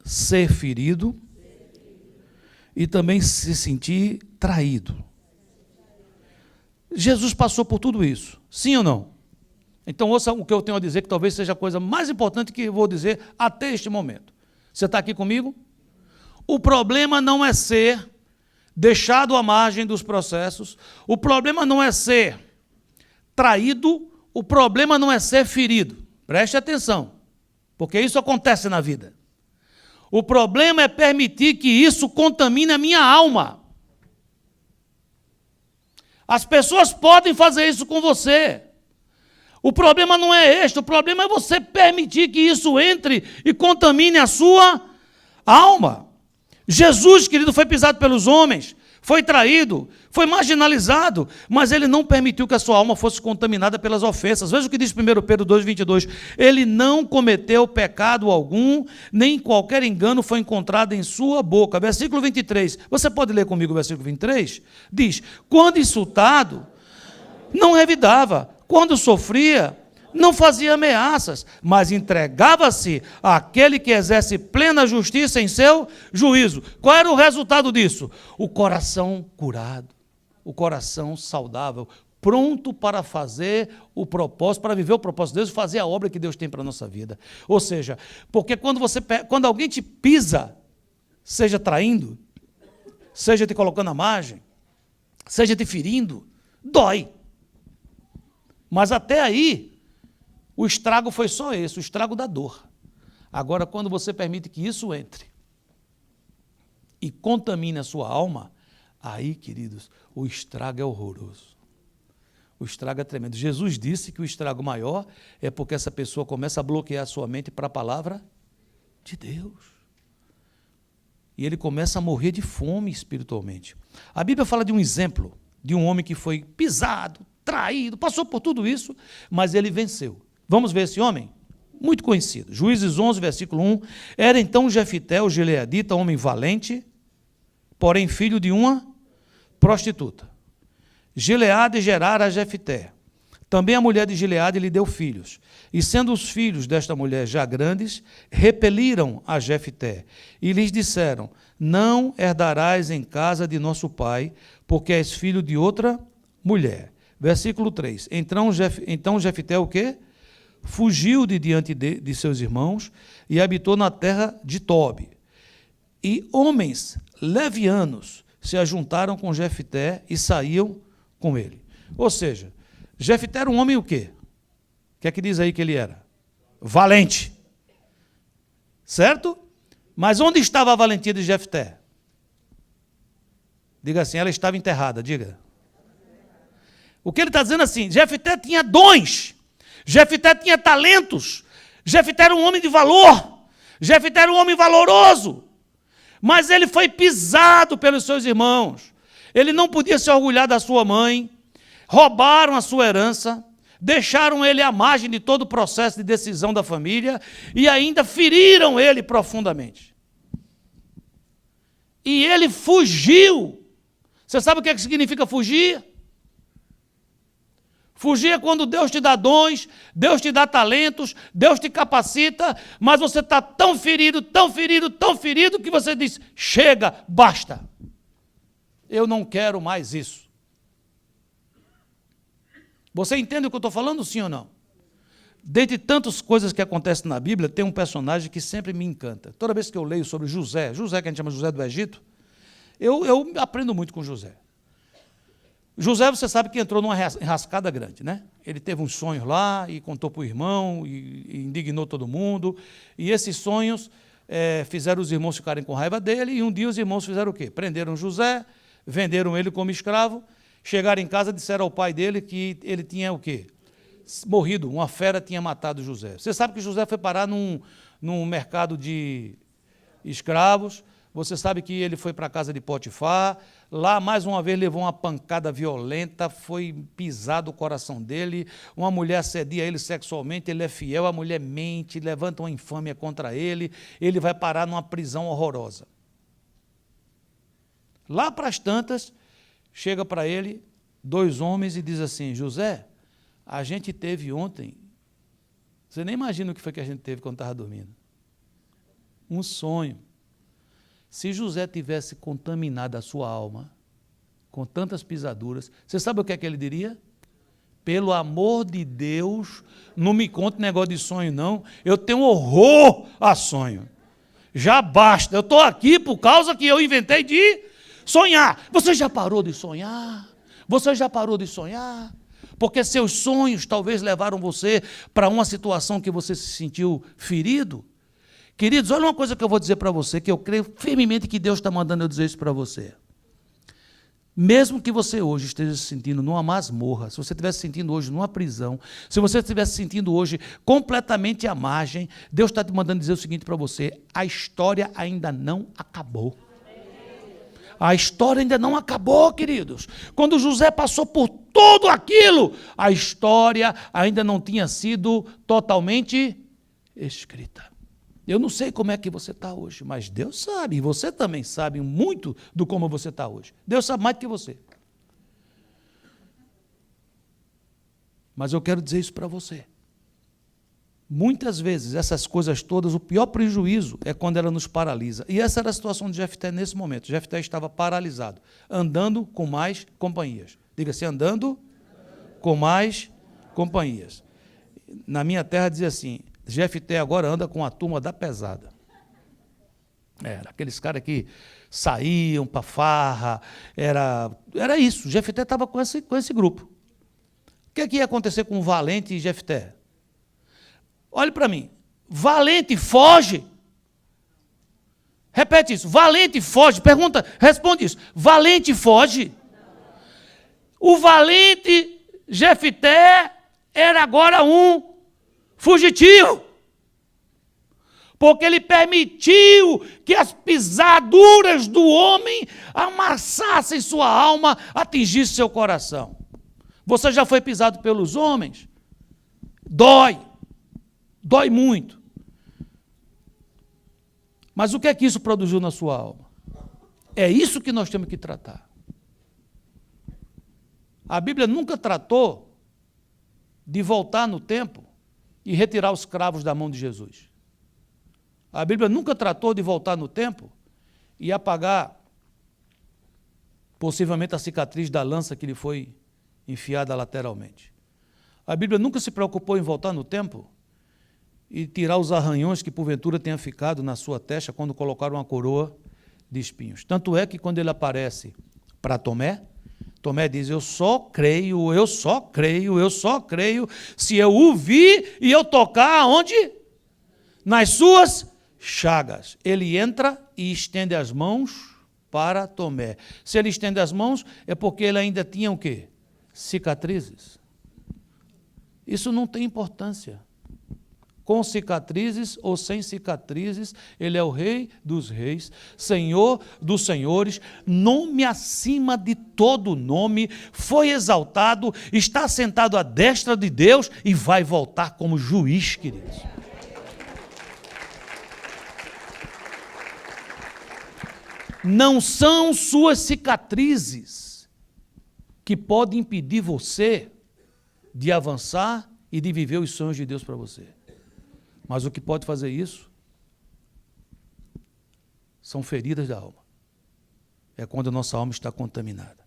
ser ferido e também se sentir traído. Jesus passou por tudo isso, sim ou não? Então ouça o que eu tenho a dizer, que talvez seja a coisa mais importante que eu vou dizer até este momento. Você está aqui comigo? O problema não é ser deixado à margem dos processos, o problema não é ser traído, o problema não é ser ferido. Preste atenção, porque isso acontece na vida. O problema é permitir que isso contamine a minha alma. As pessoas podem fazer isso com você. O problema não é este, o problema é você permitir que isso entre e contamine a sua alma. Jesus, querido, foi pisado pelos homens, foi traído, foi marginalizado, mas ele não permitiu que a sua alma fosse contaminada pelas ofensas. Veja o que diz 1 Pedro 2,22. Ele não cometeu pecado algum, nem qualquer engano foi encontrado em sua boca. Versículo 23. Você pode ler comigo o versículo 23? Diz: quando insultado, não revidava. Quando sofria, não fazia ameaças, mas entregava-se àquele que exerce plena justiça em seu juízo. Qual era o resultado disso? O coração curado, o coração saudável, pronto para fazer o propósito, para viver o propósito de Deus, fazer a obra que Deus tem para a nossa vida. Ou seja, porque quando alguém te pisa, seja traindo, seja te colocando à margem, seja te ferindo, dói. Mas até aí, o estrago foi só esse, o estrago da dor. Agora, quando você permite que isso entre e contamine a sua alma, aí, queridos, o estrago é horroroso. O estrago é tremendo. Jesus disse que o estrago maior é porque essa pessoa começa a bloquear a sua mente para a palavra de Deus. E ele começa a morrer de fome espiritualmente. A Bíblia fala de um exemplo, de um homem que foi pisado, traído, passou por tudo isso, mas ele venceu. Vamos ver esse homem? Muito conhecido. Juízes 11, versículo 1. Era então Jefité, o gileadita, homem valente, porém filho de uma prostituta. Gileade gerara a Jefité. Também a mulher de Gileade lhe deu filhos. E sendo os filhos desta mulher já grandes, repeliram a Jefité e lhes disseram: não herdarás em casa de nosso pai, porque és filho de outra mulher. Versículo 3. Então Jefité o quê? Fugiu de diante de seus irmãos e habitou na terra de Tobi. E homens levianos se ajuntaram com Jefité e saíam com ele. Ou seja, Jefité era um homem o quê? O que é que diz aí que ele era? Valente. Certo? Mas onde estava a valentia de Jefité? Diga assim, ela estava enterrada, diga. O que ele está dizendo assim, Jefité tinha dons, Jefité tinha talentos, Jefité era um homem de valor, Jefité era um homem valoroso, mas ele foi pisado pelos seus irmãos, ele não podia se orgulhar da sua mãe, roubaram a sua herança, deixaram ele à margem de todo o processo de decisão da família e ainda feriram ele profundamente. E ele fugiu. Você sabe o que significa fugir? Fugir é quando Deus te dá dons, Deus te dá talentos, Deus te capacita, mas você está tão ferido, que você diz: chega, basta. Eu não quero mais isso. Você entende o que eu estou falando, sim ou não? Dentre tantas coisas que acontecem na Bíblia, tem um personagem que sempre me encanta. Toda vez que eu leio sobre José, que a gente chama José do Egito, eu aprendo muito com José. José, você sabe que entrou numa enrascada grande, né? Ele teve uns sonhos lá e contou para o irmão e indignou todo mundo. E esses sonhos fizeram os irmãos ficarem com raiva dele, e um dia os irmãos fizeram o quê? Prenderam José, venderam ele como escravo, chegaram em casa e disseram ao pai dele que ele tinha o quê? Morrido, uma fera tinha matado José. Você sabe que José foi parar num mercado de escravos, você sabe que ele foi para a casa de Potifar, lá mais uma vez levou uma pancada violenta, foi pisado o coração dele, uma mulher assedia ele sexualmente, ele é fiel, a mulher mente, levanta uma infâmia contra ele vai parar numa prisão horrorosa. Lá para as tantas, chega para ele 2 homens e diz assim: José, a gente teve ontem, você nem imagina o que foi que a gente teve quando estava dormindo, um sonho. Se José tivesse contaminado a sua alma com tantas pisaduras, você sabe o que é que ele diria? Pelo amor de Deus, não me conte negócio de sonho, não. Eu tenho horror a sonho. Já basta. Eu estou aqui por causa que eu inventei de sonhar. Você já parou de sonhar? Você já parou de sonhar? Porque seus sonhos talvez levaram você para uma situação que você se sentiu ferido. Queridos, olha uma coisa que eu vou dizer para você, que eu creio firmemente que Deus está mandando eu dizer isso para você. Mesmo que você hoje esteja se sentindo numa masmorra, se você estiver se sentindo hoje numa prisão, se você estiver se sentindo hoje completamente à margem, Deus está te mandando dizer o seguinte para você: a história ainda não acabou. A história ainda não acabou, queridos. Quando José passou por tudo aquilo, a história ainda não tinha sido totalmente escrita. Eu não sei como é que você está hoje, mas Deus sabe, e você também sabe muito do como você está hoje. Deus sabe mais do que você. Mas eu quero dizer isso para você. Muitas vezes, essas coisas todas, o pior prejuízo é quando ela nos paralisa. E essa era a situação de Jefté nesse momento. Jefté estava paralisado, andando com mais companhias. Diga-se, andando com mais companhias. Na minha terra dizia assim: Jefté agora anda com a turma da pesada. Era aqueles caras que saíam para farra, era isso. Jefté estava com esse grupo. O que ia acontecer com o Valente e Jefté? Olhe para mim. Valente foge. Repete isso. Valente foge. Pergunta, responde isso. Valente foge. O valente Jefté era agora um fugitivo, porque ele permitiu que as pisaduras do homem amassassem sua alma, atingissem seu coração. Você já foi pisado pelos homens? Dói muito. Mas o que é que isso produziu na sua alma? É isso que nós temos que tratar. A Bíblia nunca tratou de voltar no tempo e retirar os cravos da mão de Jesus. A Bíblia nunca tratou de voltar no tempo e apagar, possivelmente, a cicatriz da lança que lhe foi enfiada lateralmente. A Bíblia nunca se preocupou em voltar no tempo e tirar os arranhões que, porventura, tenha ficado na sua testa quando colocaram uma coroa de espinhos. Tanto é que, quando ele aparece para Tomé, Tomé diz: eu só creio se eu o vir e eu tocar aonde? Nas suas chagas. Ele entra e estende as mãos para Tomé. Se ele estende as mãos, é porque ele ainda tinha o quê? Cicatrizes. Isso não tem importância. Com cicatrizes ou sem cicatrizes, ele é o Rei dos reis, Senhor dos senhores, nome acima de todo nome, foi exaltado, está sentado à destra de Deus e vai voltar como juiz, queridos. Não são suas cicatrizes que podem impedir você de avançar e de viver os sonhos de Deus para você. Mas o que pode fazer isso são feridas da alma. É quando a nossa alma está contaminada.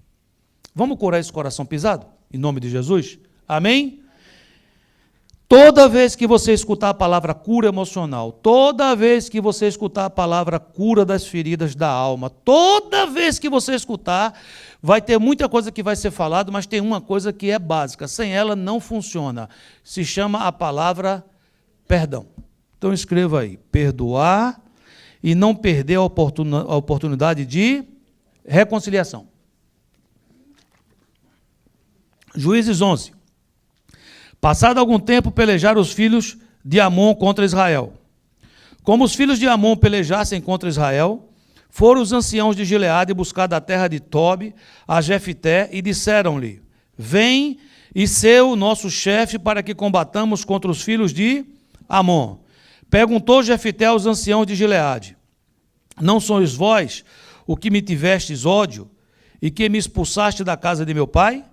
Vamos curar esse coração pisado? Em nome de Jesus? Amém? Toda vez que você escutar a palavra cura emocional, toda vez que você escutar a palavra cura das feridas da alma, toda vez que você escutar, vai ter muita coisa que vai ser falado, mas tem uma coisa que é básica. Sem ela não funciona. Se chama a palavra perdão. Então escreva aí: perdoar e não perder a oportunidade de reconciliação. Juízes 11. Passado algum tempo, pelejaram os filhos de Amon contra Israel. Como os filhos de Amon pelejassem contra Israel, foram os anciãos de Gileade buscar da terra de Tobi a Jefté e disseram-lhe: vem e sê o nosso chefe para que combatamos contra os filhos de Amon. Perguntou Jefté aos anciãos de Gileade: não sois vós o que me tivestes ódio e que me expulsaste da casa de meu pai?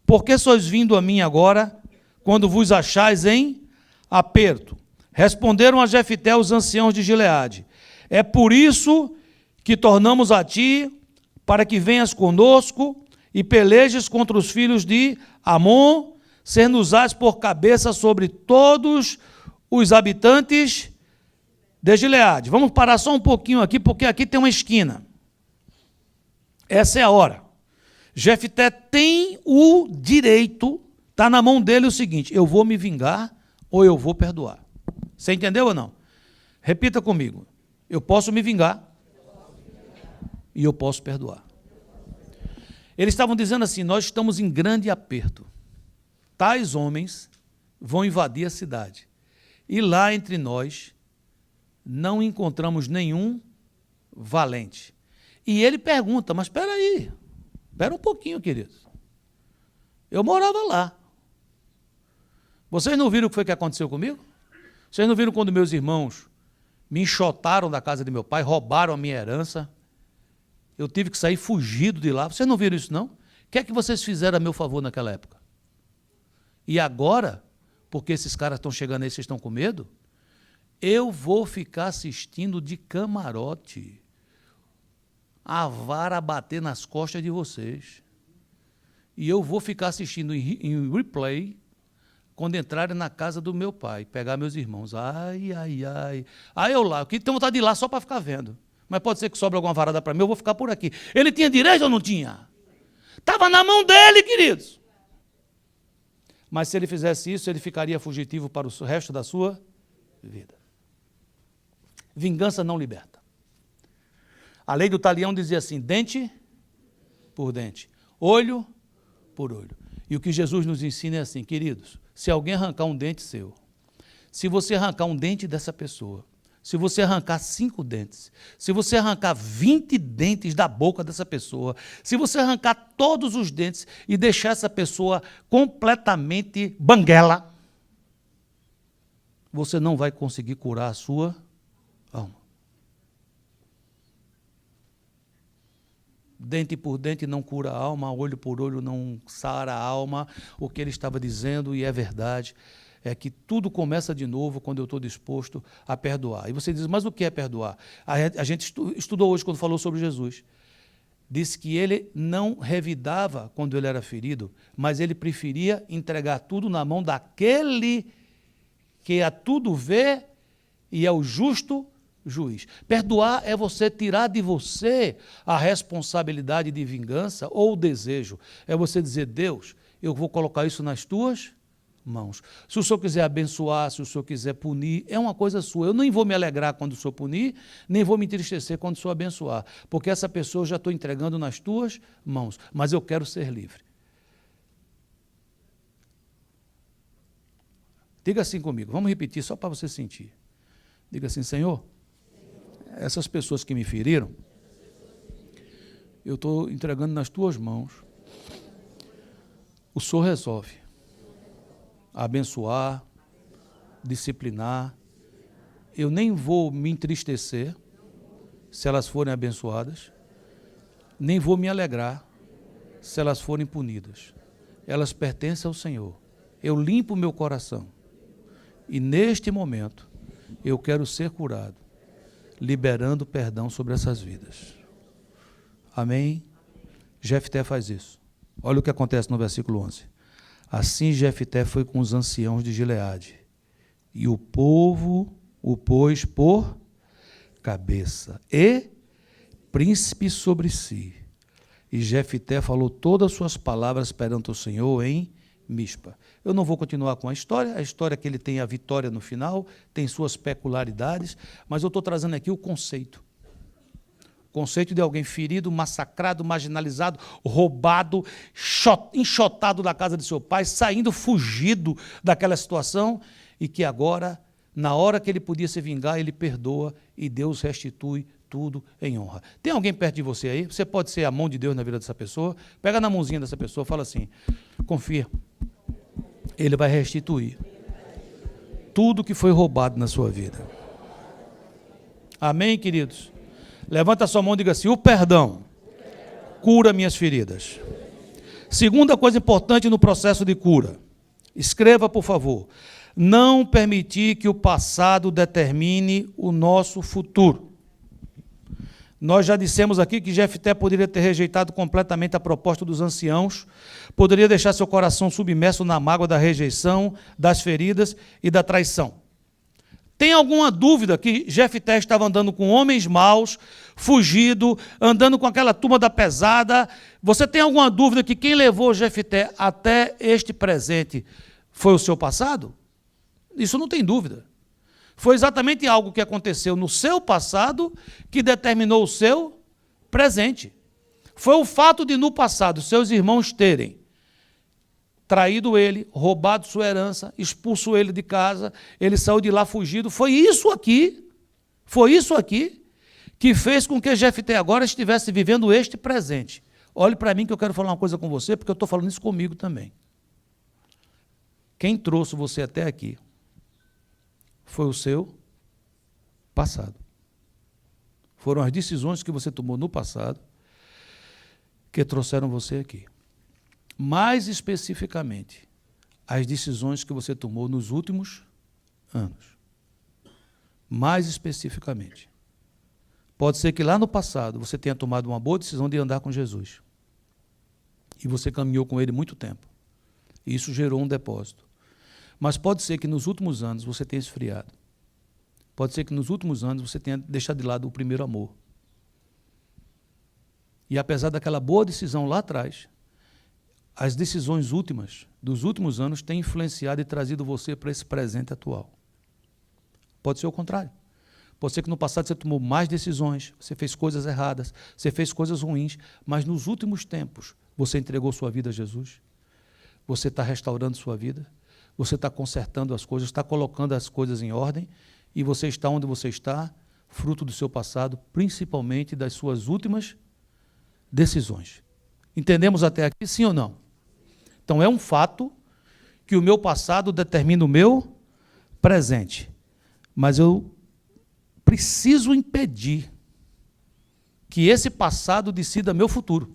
Por que sois vindo a mim agora, quando vos achais em aperto? Responderam a Jefté os anciãos de Gileade: é por isso que tornamos a ti, para que venhas conosco e pelejes contra os filhos de Amon, ser-nos-ás por cabeça sobre todos os habitantes de Gileade. Vamos parar só um pouquinho aqui, porque aqui tem uma esquina. Essa é a hora. Jefté tem o direito, está na mão dele o seguinte: eu vou me vingar ou eu vou perdoar. Você entendeu ou não? Repita comigo: eu posso me vingar e eu posso perdoar. Eles estavam dizendo assim: nós estamos em grande aperto. Tais homens vão invadir a cidade. E lá entre nós não encontramos nenhum valente. E ele pergunta: mas espera aí, espera um pouquinho, queridos. Eu morava lá. Vocês não viram o que foi que aconteceu comigo? Vocês não viram quando meus irmãos me enxotaram da casa de meu pai, roubaram a minha herança? Eu tive que sair fugido de lá. Vocês não viram isso, não? O que é que vocês fizeram a meu favor naquela época? E agora, porque esses caras estão chegando aí, vocês estão com medo? Eu vou ficar assistindo de camarote a vara bater nas costas de vocês. E eu vou ficar assistindo em replay quando entrarem na casa do meu pai, pegar meus irmãos. Ai, ai, ai. Aí eu lá, que tenho vontade de ir lá só para ficar vendo. Mas pode ser que sobre alguma varada para mim, eu vou ficar por aqui. Ele tinha direito ou não tinha? Estava na mão dele, queridos. Mas se ele fizesse isso, ele ficaria fugitivo para o resto da sua vida. Vingança não liberta. A lei do talião dizia assim: dente por dente, olho por olho. E o que Jesus nos ensina é assim: queridos, se alguém arrancar um dente seu, se você arrancar um dente dessa pessoa, se você arrancar 5 dentes, se você arrancar 20 dentes da boca dessa pessoa, se você arrancar todos os dentes e deixar essa pessoa completamente banguela, você não vai conseguir curar a sua alma. Dente por dente não cura a alma, olho por olho não sara a alma. O que ele estava dizendo, e é verdade, é que tudo começa de novo quando eu estou disposto a perdoar. E você diz: mas o que é perdoar? A gente estudou hoje quando falou sobre Jesus. Disse que ele não revidava quando ele era ferido, mas ele preferia entregar tudo na mão daquele que a tudo vê e é o justo juiz. Perdoar é você tirar de você a responsabilidade de vingança ou o desejo. É você dizer: Deus, eu vou colocar isso nas tuas mãos. Se o Senhor quiser abençoar, se o Senhor quiser punir, é uma coisa sua. Eu nem vou me alegrar quando o Senhor punir, nem vou me entristecer quando o Senhor abençoar, porque essa pessoa eu já estou entregando nas tuas mãos, mas eu quero ser livre. Diga assim comigo, vamos repetir só para você sentir. Diga assim: Senhor, essas pessoas que me feriram, eu estou entregando nas tuas mãos. O Senhor resolve abençoar, disciplinar. Eu nem vou me entristecer se elas forem abençoadas, nem vou me alegrar se elas forem punidas. Elas pertencem ao Senhor. Eu limpo meu coração e neste momento eu quero ser curado, liberando perdão sobre essas vidas. Amém? Jefté faz isso. Olha o que acontece no versículo 11. Assim Jefté foi com os anciãos de Gileade, e o povo o pôs por cabeça e príncipe sobre si. E Jefté falou todas as suas palavras perante o Senhor em Mispa. Eu não vou continuar com a história que ele tem a vitória no final, tem suas peculiaridades, mas eu estou trazendo aqui o conceito. O conceito de alguém ferido, massacrado, marginalizado, roubado, enxotado da casa de seu pai, saindo fugido daquela situação, e que agora, na hora que ele podia se vingar, ele perdoa e Deus restitui tudo em honra. Tem alguém perto de você aí? Você pode ser a mão de Deus na vida dessa pessoa? Pega na mãozinha dessa pessoa, fala assim, confia, ele vai restituir tudo que foi roubado na sua vida. Amém, queridos? Levanta a sua mão e diga assim, o perdão cura minhas feridas. Segunda coisa importante no processo de cura, escreva, por favor, não permitir que o passado determine o nosso futuro. Nós já dissemos aqui que Jefté poderia ter rejeitado completamente a proposta dos anciãos, poderia deixar seu coração submerso na mágoa da rejeição, das feridas e da traição. Tem alguma dúvida que Jefté estava andando com homens maus, fugido, andando com aquela turma da pesada? Você tem alguma dúvida que quem levou Jefté até este presente foi o seu passado? Isso não tem dúvida. Foi exatamente algo que aconteceu no seu passado que determinou o seu presente. Foi o fato de, no passado, seus irmãos terem traído ele, roubado sua herança, expulso ele de casa, ele saiu de lá fugido. Foi isso aqui que fez com que Jefté agora estivesse vivendo este presente. Olhe para mim que eu quero falar uma coisa com você, porque eu estou falando isso comigo também. Quem trouxe você até aqui foi o seu passado. Foram as decisões que você tomou no passado que trouxeram você aqui. Mais especificamente, as decisões que você tomou nos últimos anos. Mais especificamente. Pode ser que lá no passado você tenha tomado uma boa decisão de andar com Jesus. E você caminhou com ele muito tempo. E isso gerou um depósito. Mas pode ser que nos últimos anos você tenha esfriado. Pode ser que nos últimos anos você tenha deixado de lado o primeiro amor. E apesar daquela boa decisão lá atrás, as decisões últimas, dos últimos anos, têm influenciado e trazido você para esse presente atual. Pode ser o contrário. Pode ser que no passado você tomou mais decisões, você fez coisas erradas, você fez coisas ruins, mas nos últimos tempos você entregou sua vida a Jesus, você está restaurando sua vida, você está consertando as coisas, está colocando as coisas em ordem, e você está onde você está, fruto do seu passado, principalmente das suas últimas decisões. Entendemos até aqui, sim ou não? Então, é um fato que o meu passado determina o meu presente. Mas eu preciso impedir que esse passado decida meu futuro.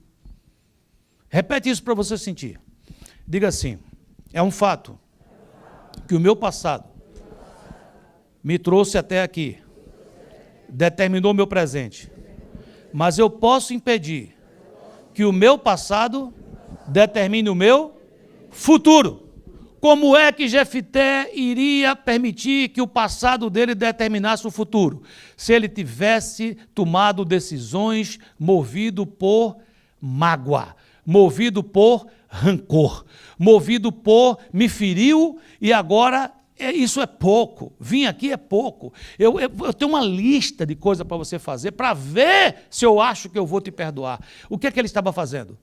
Repete isso para você sentir. Diga assim, é um fato que o meu passado me trouxe até aqui, determinou o meu presente. Mas eu posso impedir que o meu passado determine o meu futuro. Como é que Jefté iria permitir que o passado dele determinasse o futuro? Se ele tivesse tomado decisões movido por mágoa, movido por rancor, movido por me feriu e agora isso é pouco, vim aqui é pouco. Eu tenho uma lista de coisas para você fazer para ver se eu acho que eu vou te perdoar. O que é que ele estava fazendo?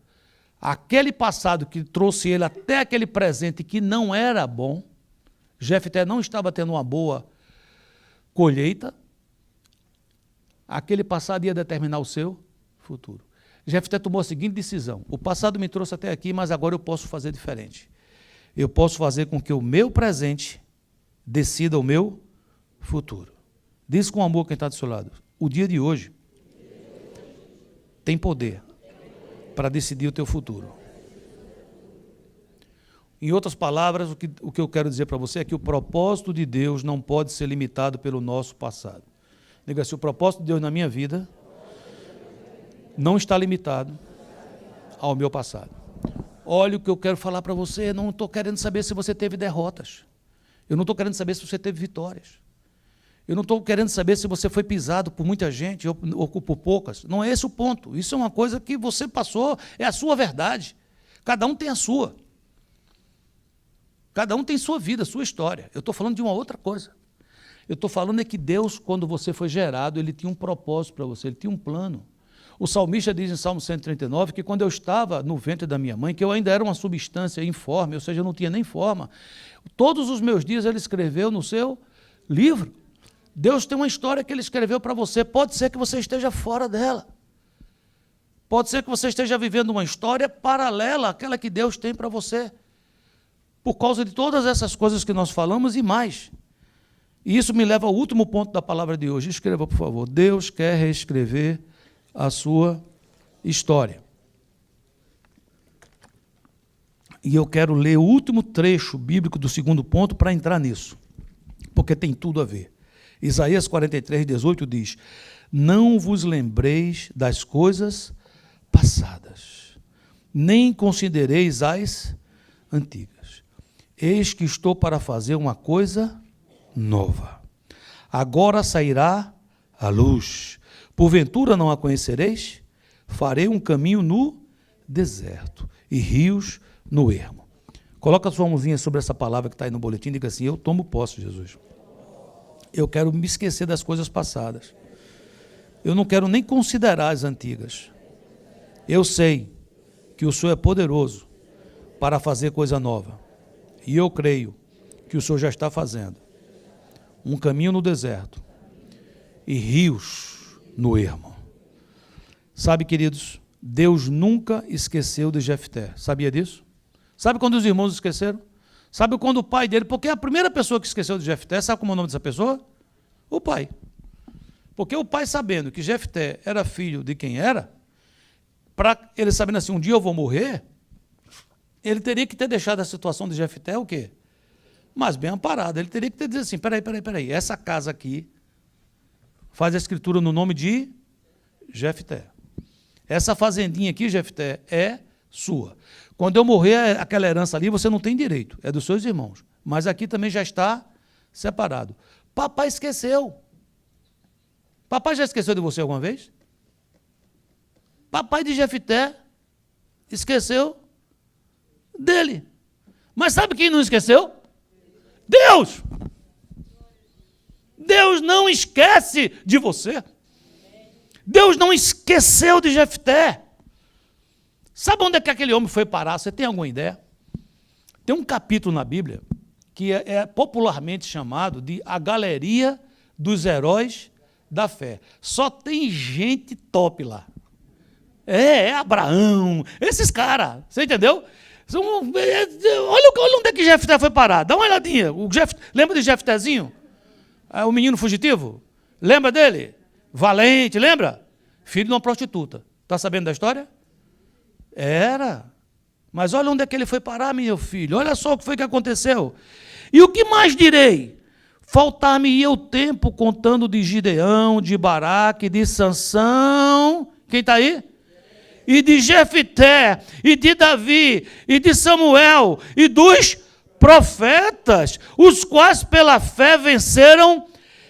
Aquele passado que trouxe ele até aquele presente que não era bom, Jefté não estava tendo uma boa colheita, aquele passado ia determinar o seu futuro. Jefté tomou a seguinte decisão: o passado me trouxe até aqui, mas agora eu posso fazer diferente. Eu posso fazer com que o meu presente decida o meu futuro. Diz com amor quem está do seu lado: o dia de hoje tem poder para decidir o teu futuro. Em outras palavras, o que eu quero dizer para você é que o propósito de Deus não pode ser limitado pelo nosso passado. Diga assim: o propósito de Deus na minha vida não está limitado ao meu passado. Olha o que eu quero falar para você, eu não estou querendo saber se você teve derrotas. Eu não estou querendo saber se você teve vitórias. Eu não estou querendo saber se você foi pisado por muita gente ou por poucas. Não é esse o ponto. Isso é uma coisa que você passou, é a sua verdade. Cada um tem a sua. Cada um tem sua vida, sua história. Eu estou falando de uma outra coisa. Eu estou falando é que Deus, quando você foi gerado, Ele tinha um propósito para você, Ele tinha um plano. O salmista diz em Salmo 139 que quando eu estava no ventre da minha mãe, que eu ainda era uma substância informe, ou seja, eu não tinha nem forma, todos os meus dias Ele escreveu no seu livro. Deus tem uma história que Ele escreveu para você. Pode ser que você esteja fora dela. Pode ser que você esteja vivendo uma história paralela àquela que Deus tem para você. Por causa de todas essas coisas que nós falamos e mais. E isso me leva ao último ponto da palavra de hoje. Escreva, por favor. Deus quer reescrever a sua história. E eu quero ler o último trecho bíblico do segundo ponto para entrar nisso, porque tem tudo a ver. Isaías 43, 18 diz: não vos lembreis das coisas passadas, nem considereis as antigas. Eis que estou para fazer uma coisa nova. Agora sairá a luz. Porventura não a conhecereis? Farei um caminho no deserto e rios no ermo. Coloca a sua mãozinha sobre essa palavra que está aí no boletim e diga assim: eu tomo posse, Jesus. Eu quero me esquecer das coisas passadas. Eu não quero nem considerar as antigas. Eu sei que o Senhor é poderoso para fazer coisa nova. E eu creio que o Senhor já está fazendo um caminho no deserto e rios no ermo. Sabe, queridos, Deus nunca esqueceu de Jefté. Sabia disso? Sabe quando os irmãos esqueceram? Sabe quando o pai dele, porque a primeira pessoa que esqueceu de Jefté, sabe como é o nome dessa pessoa? O pai. Porque o pai, sabendo que Jefté era filho de quem era, para ele sabendo assim, um dia eu vou morrer, ele teria que ter deixado a situação de Jefté o quê? Mas bem amparado. Ele teria que ter dito assim, peraí, essa casa aqui faz a escritura no nome de Jefté. Essa fazendinha aqui, Jefté, é sua. Quando eu morrer, aquela herança ali, você não tem direito, é dos seus irmãos. Mas aqui também já está separado. Papai esqueceu. Papai já esqueceu de você alguma vez? Papai de Jefté esqueceu dele. Mas sabe quem não esqueceu? Deus! Deus não esquece de você. Deus não esqueceu de Jefté. Sabe onde é que aquele homem foi parar? Você tem alguma ideia? Tem um capítulo na Bíblia que é popularmente chamado de a galeria dos heróis da fé. Só tem gente top lá. É Abraão, esses caras, você entendeu? Olha onde é que Jefté foi parar. Dá uma olhadinha. Lembra de Jeftézinho? O menino fugitivo? Lembra dele? Valente, lembra? Filho de uma prostituta. Está sabendo da história? Era. Mas olha onde é que ele foi parar, meu filho. Olha só o que foi que aconteceu. E o que mais direi? Faltar-me-ia o tempo contando de Gideão, de Baraque, de Sansão. Quem está aí? E de Jefté, e de Davi, e de Samuel, e dos profetas, os quais pela fé venceram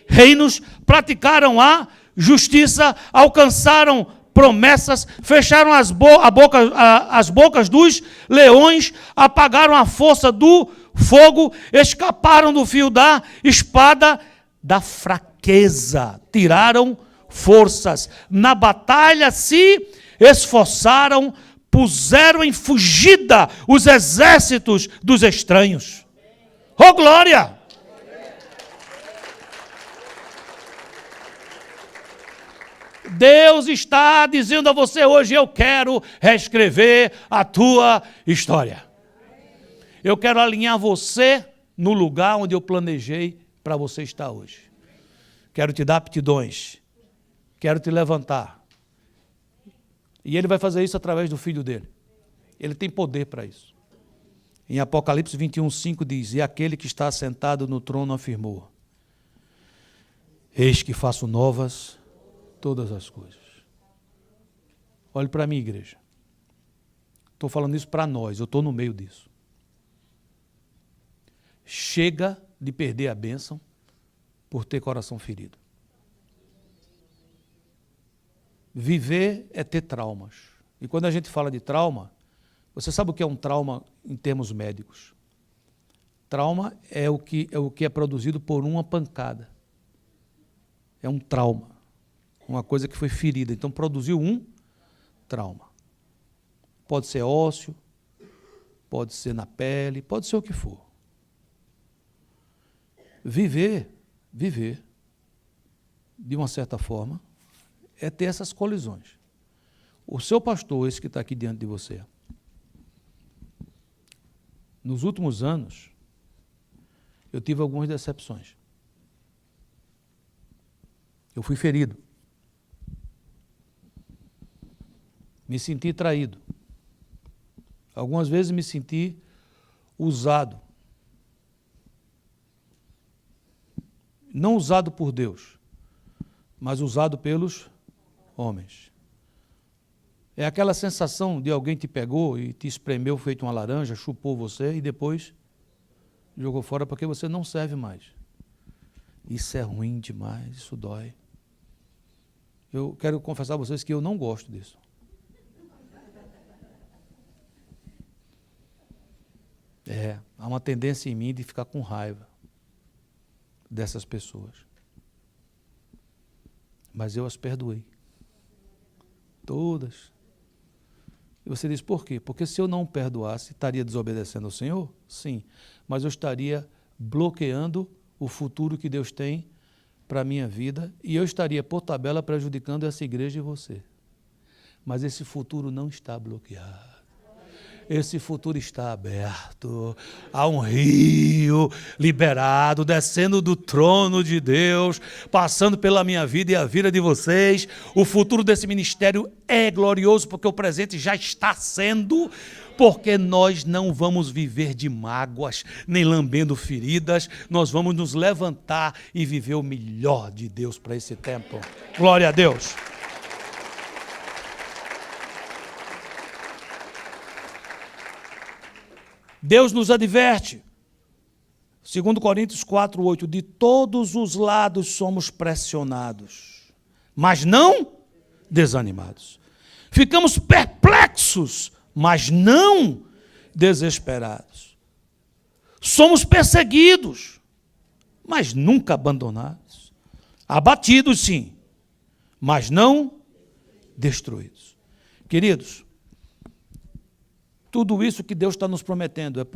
reinos, praticaram a justiça, alcançaram promessas, fecharam as bocas dos leões, apagaram a força do fogo, escaparam do fio da espada, da fraqueza, tiraram forças, na batalha se esforçaram, puseram em fugida os exércitos dos estranhos. Oh, glória! Deus está dizendo a você hoje, eu quero reescrever a tua história. Eu quero alinhar você no lugar onde eu planejei para você estar hoje. Quero te dar aptidões. Quero te levantar. E Ele vai fazer isso através do Filho dele. Ele tem poder para isso. Em Apocalipse 21:5 diz, e aquele que está sentado no trono afirmou, eis que faço novas todas as coisas. Olhe para mim, igreja. Estou falando isso para nós, eu estou no meio disso. Chega de perder a bênção por ter coração ferido. Viver é ter traumas. E quando a gente fala de trauma, você sabe o que é um trauma em termos médicos? Trauma é o que é produzido por uma pancada. É um trauma. Uma coisa que foi ferida. Então, produziu um trauma. Pode ser ósseo, pode ser na pele, pode ser o que for. Viver, de uma certa forma, é ter essas colisões. O seu pastor, esse que está aqui diante de você, nos últimos anos, eu tive algumas decepções. Eu fui ferido. Me senti traído. Algumas vezes me senti usado. Não usado por Deus, mas usado pelos homens. É aquela sensação de alguém te pegou e te espremeu feito uma laranja, chupou você e depois jogou fora porque você não serve mais. Isso é ruim demais, isso dói. Eu quero confessar a vocês que eu não gosto disso. Há uma tendência em mim de ficar com raiva dessas pessoas. Mas eu as perdoei. Todas. E você diz, por quê? Porque se eu não perdoasse, estaria desobedecendo ao Senhor? Sim. Mas eu estaria bloqueando o futuro que Deus tem para a minha vida e eu estaria, por tabela, prejudicando essa igreja e você. Mas esse futuro não está bloqueado. Esse futuro está aberto. Há um rio liberado, descendo do trono de Deus, passando pela minha vida e a vida de vocês. O futuro desse ministério é glorioso, porque o presente já está sendo, porque nós não vamos viver de mágoas, nem lambendo feridas. Nós vamos nos levantar e viver o melhor de Deus para esse tempo. Glória a Deus. Deus nos adverte, 2 Coríntios 4:8, de todos os lados somos pressionados, mas não desanimados. Ficamos perplexos, mas não desesperados. Somos perseguidos, mas nunca abandonados. Abatidos, sim, mas não destruídos. Queridos, tudo isso que Deus está nos prometendo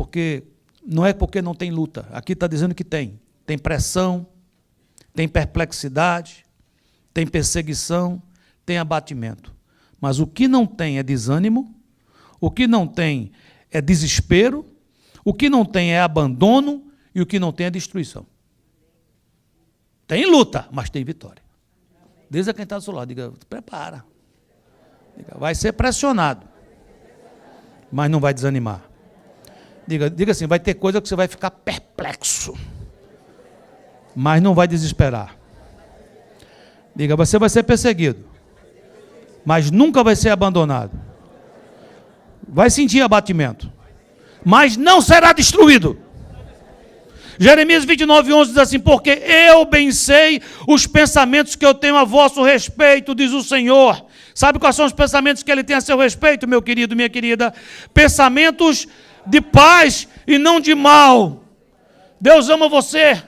não é porque não tem luta. Aqui está dizendo que tem. Tem pressão, tem perplexidade, tem perseguição, tem abatimento. Mas o que não tem é desânimo, o que não tem é desespero, o que não tem é abandono e o que não tem é destruição. Tem luta, mas tem vitória. Diz a quem está do seu lado, diga, prepara. Diga, vai ser pressionado, mas não vai desanimar. Diga assim, vai ter coisa que você vai ficar perplexo, mas não vai desesperar. Diga, você vai ser perseguido, mas nunca vai ser abandonado. Vai sentir abatimento, mas não será destruído. Jeremias 29:11 diz assim, porque eu bem sei os pensamentos que eu tenho a vosso respeito, diz o Senhor. Sabe quais são os pensamentos que Ele tem a seu respeito, meu querido, minha querida? Pensamentos de paz e não de mal. Deus ama você.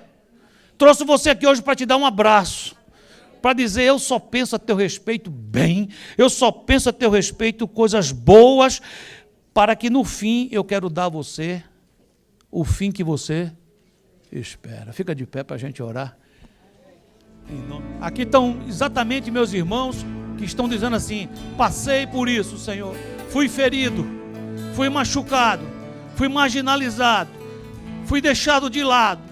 Trouxe você aqui hoje para te dar um abraço, para dizer, eu só penso a teu respeito bem, eu só penso a teu respeito coisas boas, para que no fim eu quero dar a você o fim que você espera. Fica de pé para a gente orar. Aqui estão exatamente meus irmãos que estão dizendo assim, passei por isso, Senhor, fui ferido, fui machucado, fui marginalizado, fui deixado de lado,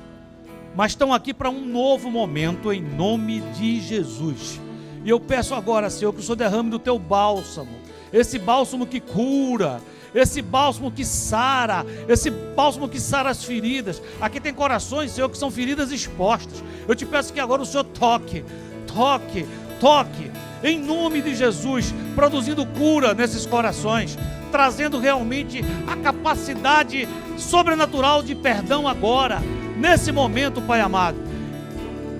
mas estão aqui para um novo momento em nome de Jesus. E eu peço agora, Senhor, que o Senhor derrame do teu bálsamo, esse bálsamo que cura, esse bálsamo que sara, esse bálsamo que sara as feridas. Aqui tem corações, Senhor, que são feridas expostas. Eu te peço que agora o Senhor toque, em nome de Jesus, produzindo cura nesses corações, trazendo realmente a capacidade sobrenatural de perdão agora, nesse momento, Pai amado.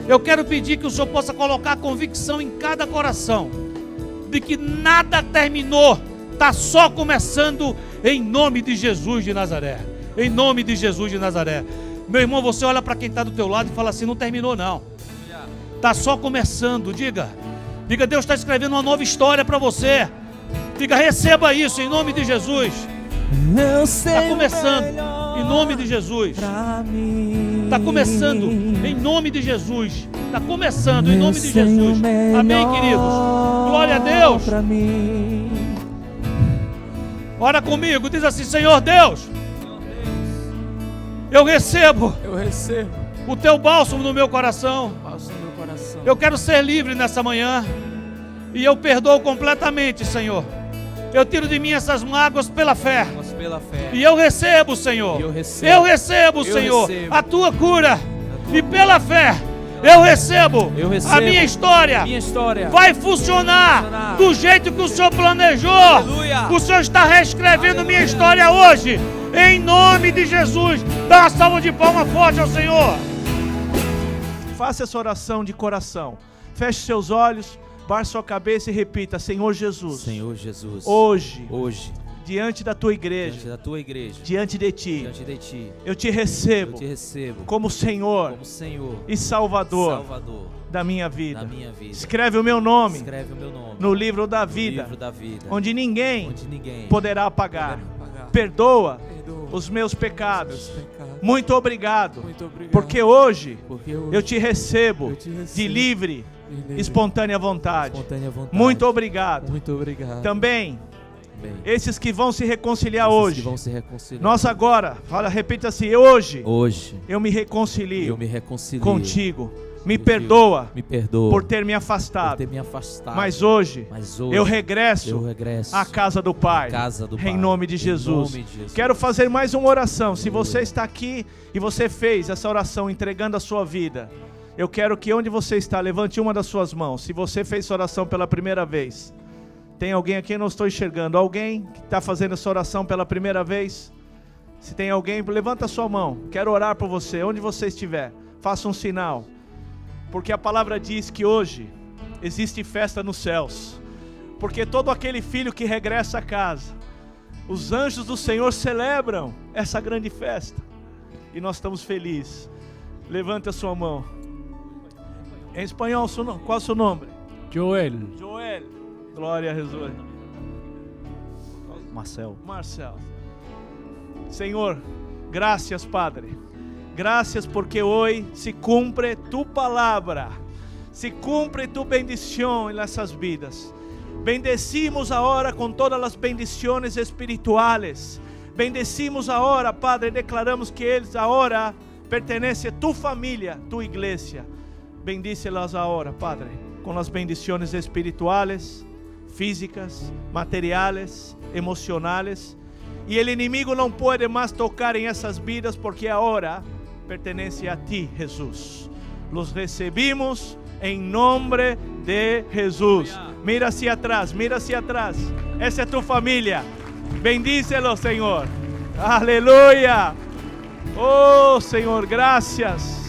Eu quero pedir que o Senhor possa colocar a convicção em cada coração, de que nada terminou, está só começando, em nome de Jesus de Nazaré. Em nome de Jesus de Nazaré. Meu irmão, você olha para quem está do teu lado e fala assim: não terminou não, está só começando. Diga, Deus está escrevendo uma nova história para você. Diga, receba isso em nome de Jesus. Está começando em nome de Jesus. Está começando em nome de Jesus. Está começando em nome de Jesus. Amém, queridos? Glória a Deus. Ora comigo, diz assim: Senhor Deus, eu recebo o teu bálsamo no meu coração. Eu quero ser livre nessa manhã. E eu perdoo completamente, Senhor. Eu tiro de mim essas mágoas pela fé. E eu recebo, Senhor. Eu recebo, Senhor, a tua cura. E pela fé eu recebo a minha história. Vai funcionar do jeito que o Senhor planejou. O Senhor está reescrevendo minha história hoje. Em nome de Jesus. Dá uma salva de palmas forte ao Senhor. Faça essa oração de coração. Feche seus olhos, baixe sua cabeça e repita: Senhor Jesus, hoje, diante da tua igreja, diante de ti, eu te recebo como Senhor e Salvador da minha vida. Escreve o meu nome no livro da vida, onde ninguém poderá apagar. Perdoa os meus pecados. Muito obrigado, porque hoje eu te recebo de livre, espontânea vontade. Muito obrigado. Também esses que vão se reconciliar hoje. Nós agora, repita assim: hoje eu me reconcilio contigo. Me perdoa por ter me afastado. Mas hoje eu regresso à casa do Pai. Em nome de Jesus. Quero fazer mais uma oração. Se você está aqui e você fez essa oração entregando a sua vida, eu quero que onde você está, levante uma das suas mãos. Se você fez essa oração pela primeira vez, tem alguém aqui? Eu não estou enxergando. Alguém que está fazendo essa oração pela primeira vez? Se tem alguém, levanta a sua mão. Quero orar por você. Onde você estiver, faça um sinal. Porque a palavra diz que hoje existe festa nos céus. Porque todo aquele filho que regressa a casa, os anjos do Senhor celebram essa grande festa. E nós estamos felizes. Levanta a sua mão. Em espanhol, qual é o seu nome? Joel. Glória a Jesus. Marcel. Senhor, graças, Padre. Gracias porque hoy se cumple tu palabra, se cumple tu bendición en nuestras vidas. Bendecimos ahora con todas las bendiciones espirituales. Bendecimos ahora, Padre, declaramos que ellos ahora pertenecen a tu familia, tu iglesia. Bendícelas ahora, Padre, con las bendiciones espirituales, físicas, materiales, emocionales. Y el enemigo no puede más tocar en esas vidas porque ahora pertenece a ti, Jesús. Los recibimos en nombre de Jesús. Mira hacia atrás. Esa es tu familia. Bendícelo, Señor. Aleluya. Oh, Señor, gracias.